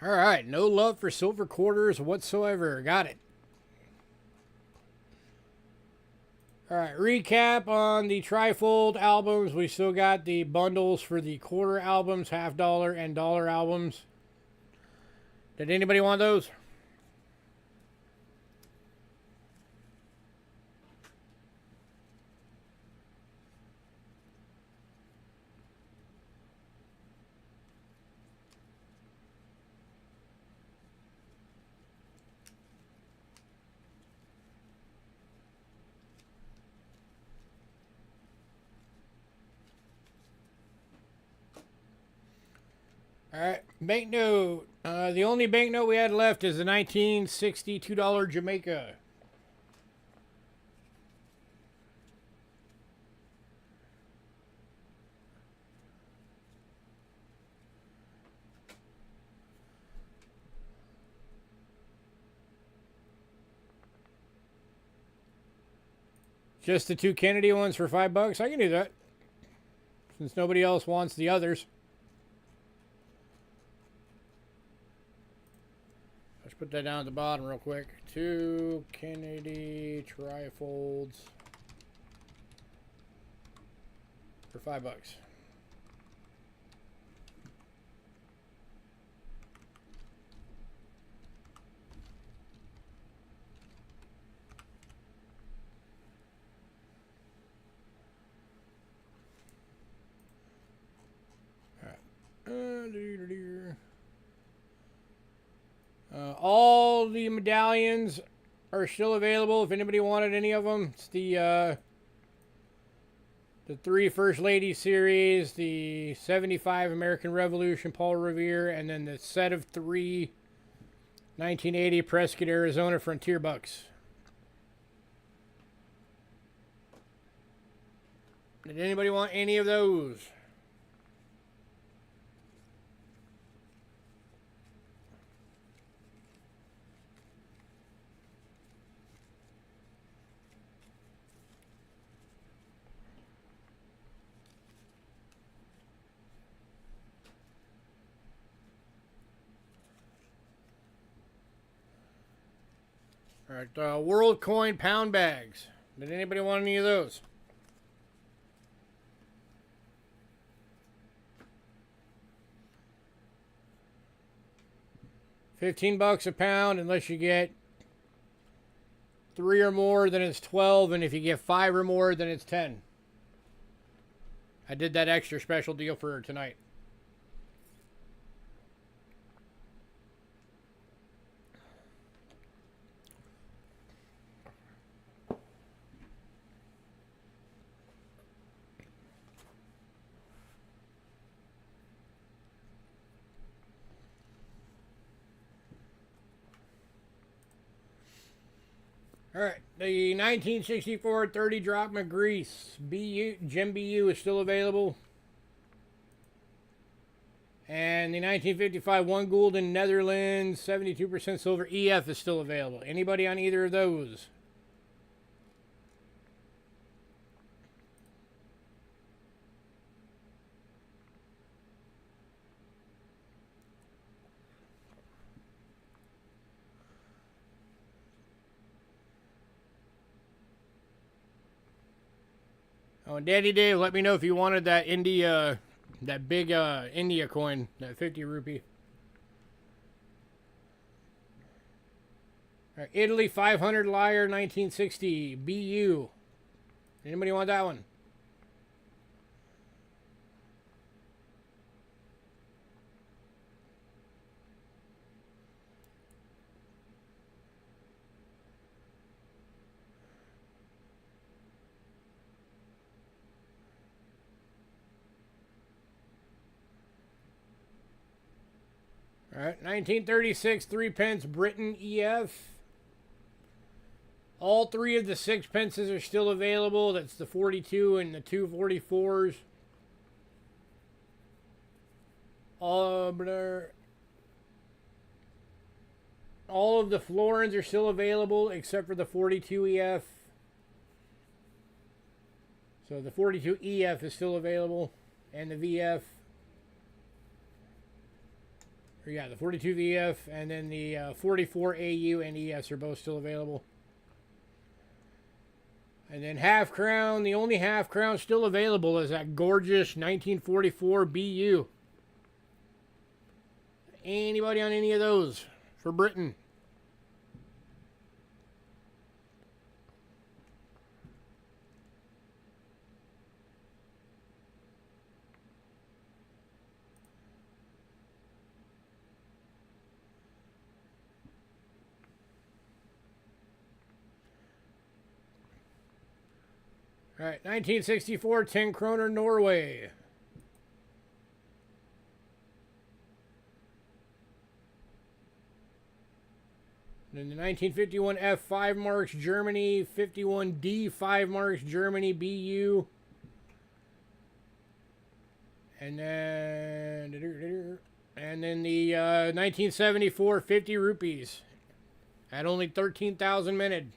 All right, no love for silver quarters whatsoever. Got it. All right, recap on the trifold albums. We still got the bundles for the quarter albums, $half and dollar albums. Did anybody want those? All right, banknote. The only banknote we had left is the $1962 Jamaica. Just the two Kennedy ones for $5? I can do that. Since nobody else wants the others. Let's put that down at the bottom real quick. Two Kennedy trifolds for $5. All the medallions are still available if anybody wanted any of them. It's the 3 First Lady series, the 75 American Revolution Paul Revere, and then the set of 3 1980 Prescott, Arizona Frontier Bucks. Did anybody want any of those? All right, World Coin Pound Bags. Did anybody want any of those? $15 a pound unless you get 3 or more, then it's 12, and if you get 5 or more, then it's 10. I did that extra special deal for her tonight. All right, the 1964 30 drachma grease BU Gem BU is still available, and the 1955 1 gulden Netherlands 72% silver EF is still available. Anybody on either of those? Oh, and Daddy Dave, let me know if you wanted that India, that big India coin, that 50 rupee. All right, Italy 500 Lyre 1960 BU. Anybody want that one? All right, 1936 3 pence Britain EF. All three of the 6 pences are still available. That's the 42 and the 244s. All of the florins are still available except for the 42 EF. So the 42 EF is still available, and the VF. Or yeah, the 42 VF, and then the 44 AU and ES are both still available. And then half crown, the only half crown still available is that gorgeous 1944 BU. Anybody on any of those for Britain? All right, 1964 10 kroner Norway. Then the 1951 F 5 marks Germany, 51 D 5 marks Germany BU. And then the 1974 50 rupees at only 13,000 minted.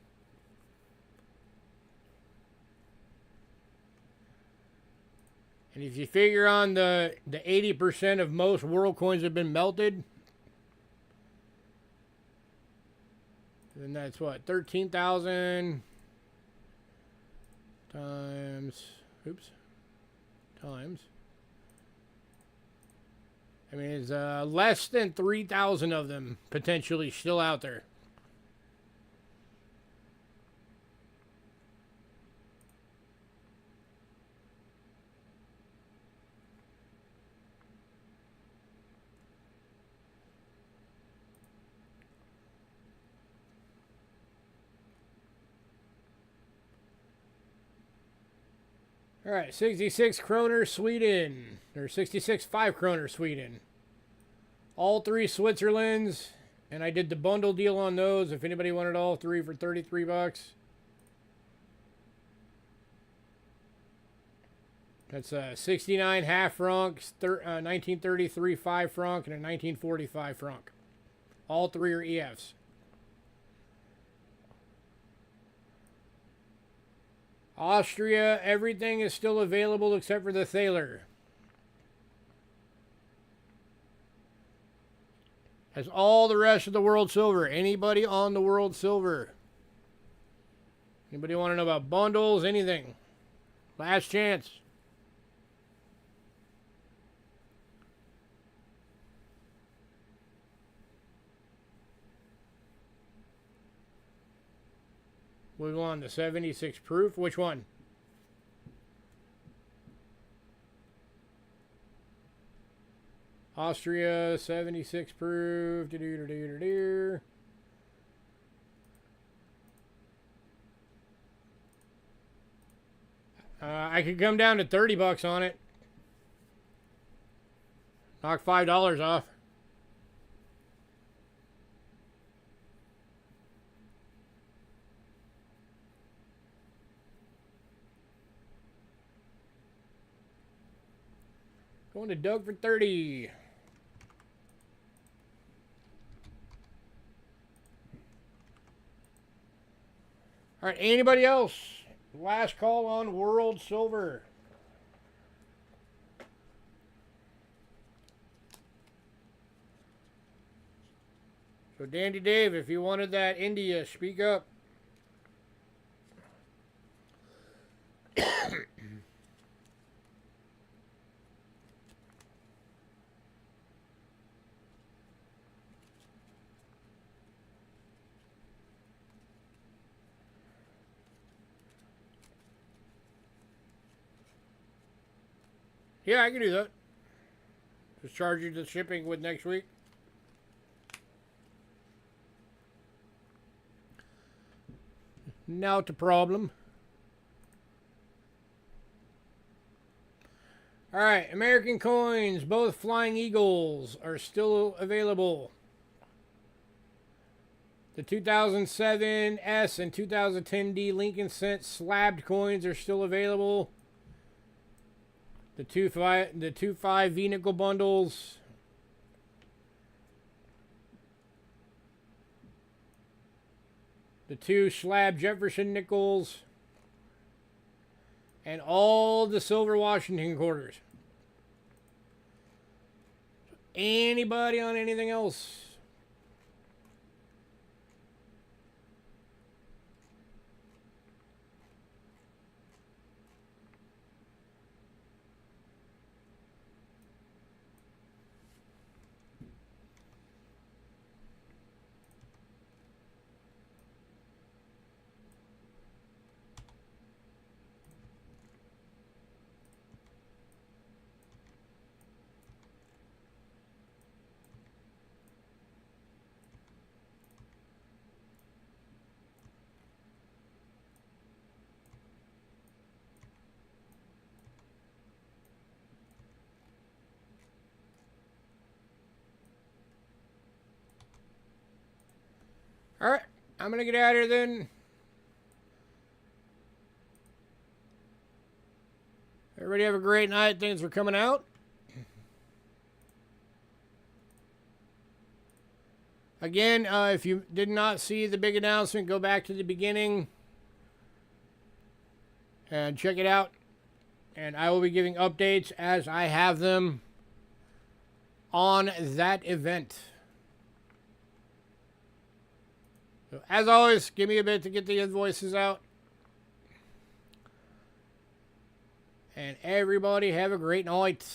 And if you figure on the 80% of most world coins have been melted, then that's what, 13,000 times, times. I mean, it's less than 3,000 of them potentially still out there. All right, 66 kroner Sweden, or 66 5 kroner Sweden. All three Switzerlands, and I did the bundle deal on those. If anybody wanted all three for 33 bucks. That's 69 half francs, 1933 5 franc, and a 1945 franc. All three are EFs. Austria, everything is still available except for the Thaler. That's all the rest of the world silver. Anybody on the world silver? Anybody want to know about bundles? Anything? Last chance. Move on to 76 proof. Which one? Austria, 76 proof. I could come down to $30 on it. Knock $5 off. Going to Doug for 30. All right, anybody else? Last call on World Silver. So Dandy Dave, if you wanted that India, speak up. Yeah, I can do that. Just charge you the shipping with next week. Not a problem. All right, American coins, both Flying Eagles are still available. The 2007 S and 2010 D Lincoln Cent slabbed coins are still available. The 2.5 V-nickel bundles. The 2 slab Jefferson nickels. And all the silver Washington quarters. Anybody on anything else? All right, I'm going to get out of here then. Everybody have a great night. Thanks for coming out. Again, if you did not see the big announcement, go back to the beginning and check it out. And I will be giving updates as I have them on that event. So as always, give me a bit to get the invoices out. And everybody have a great night.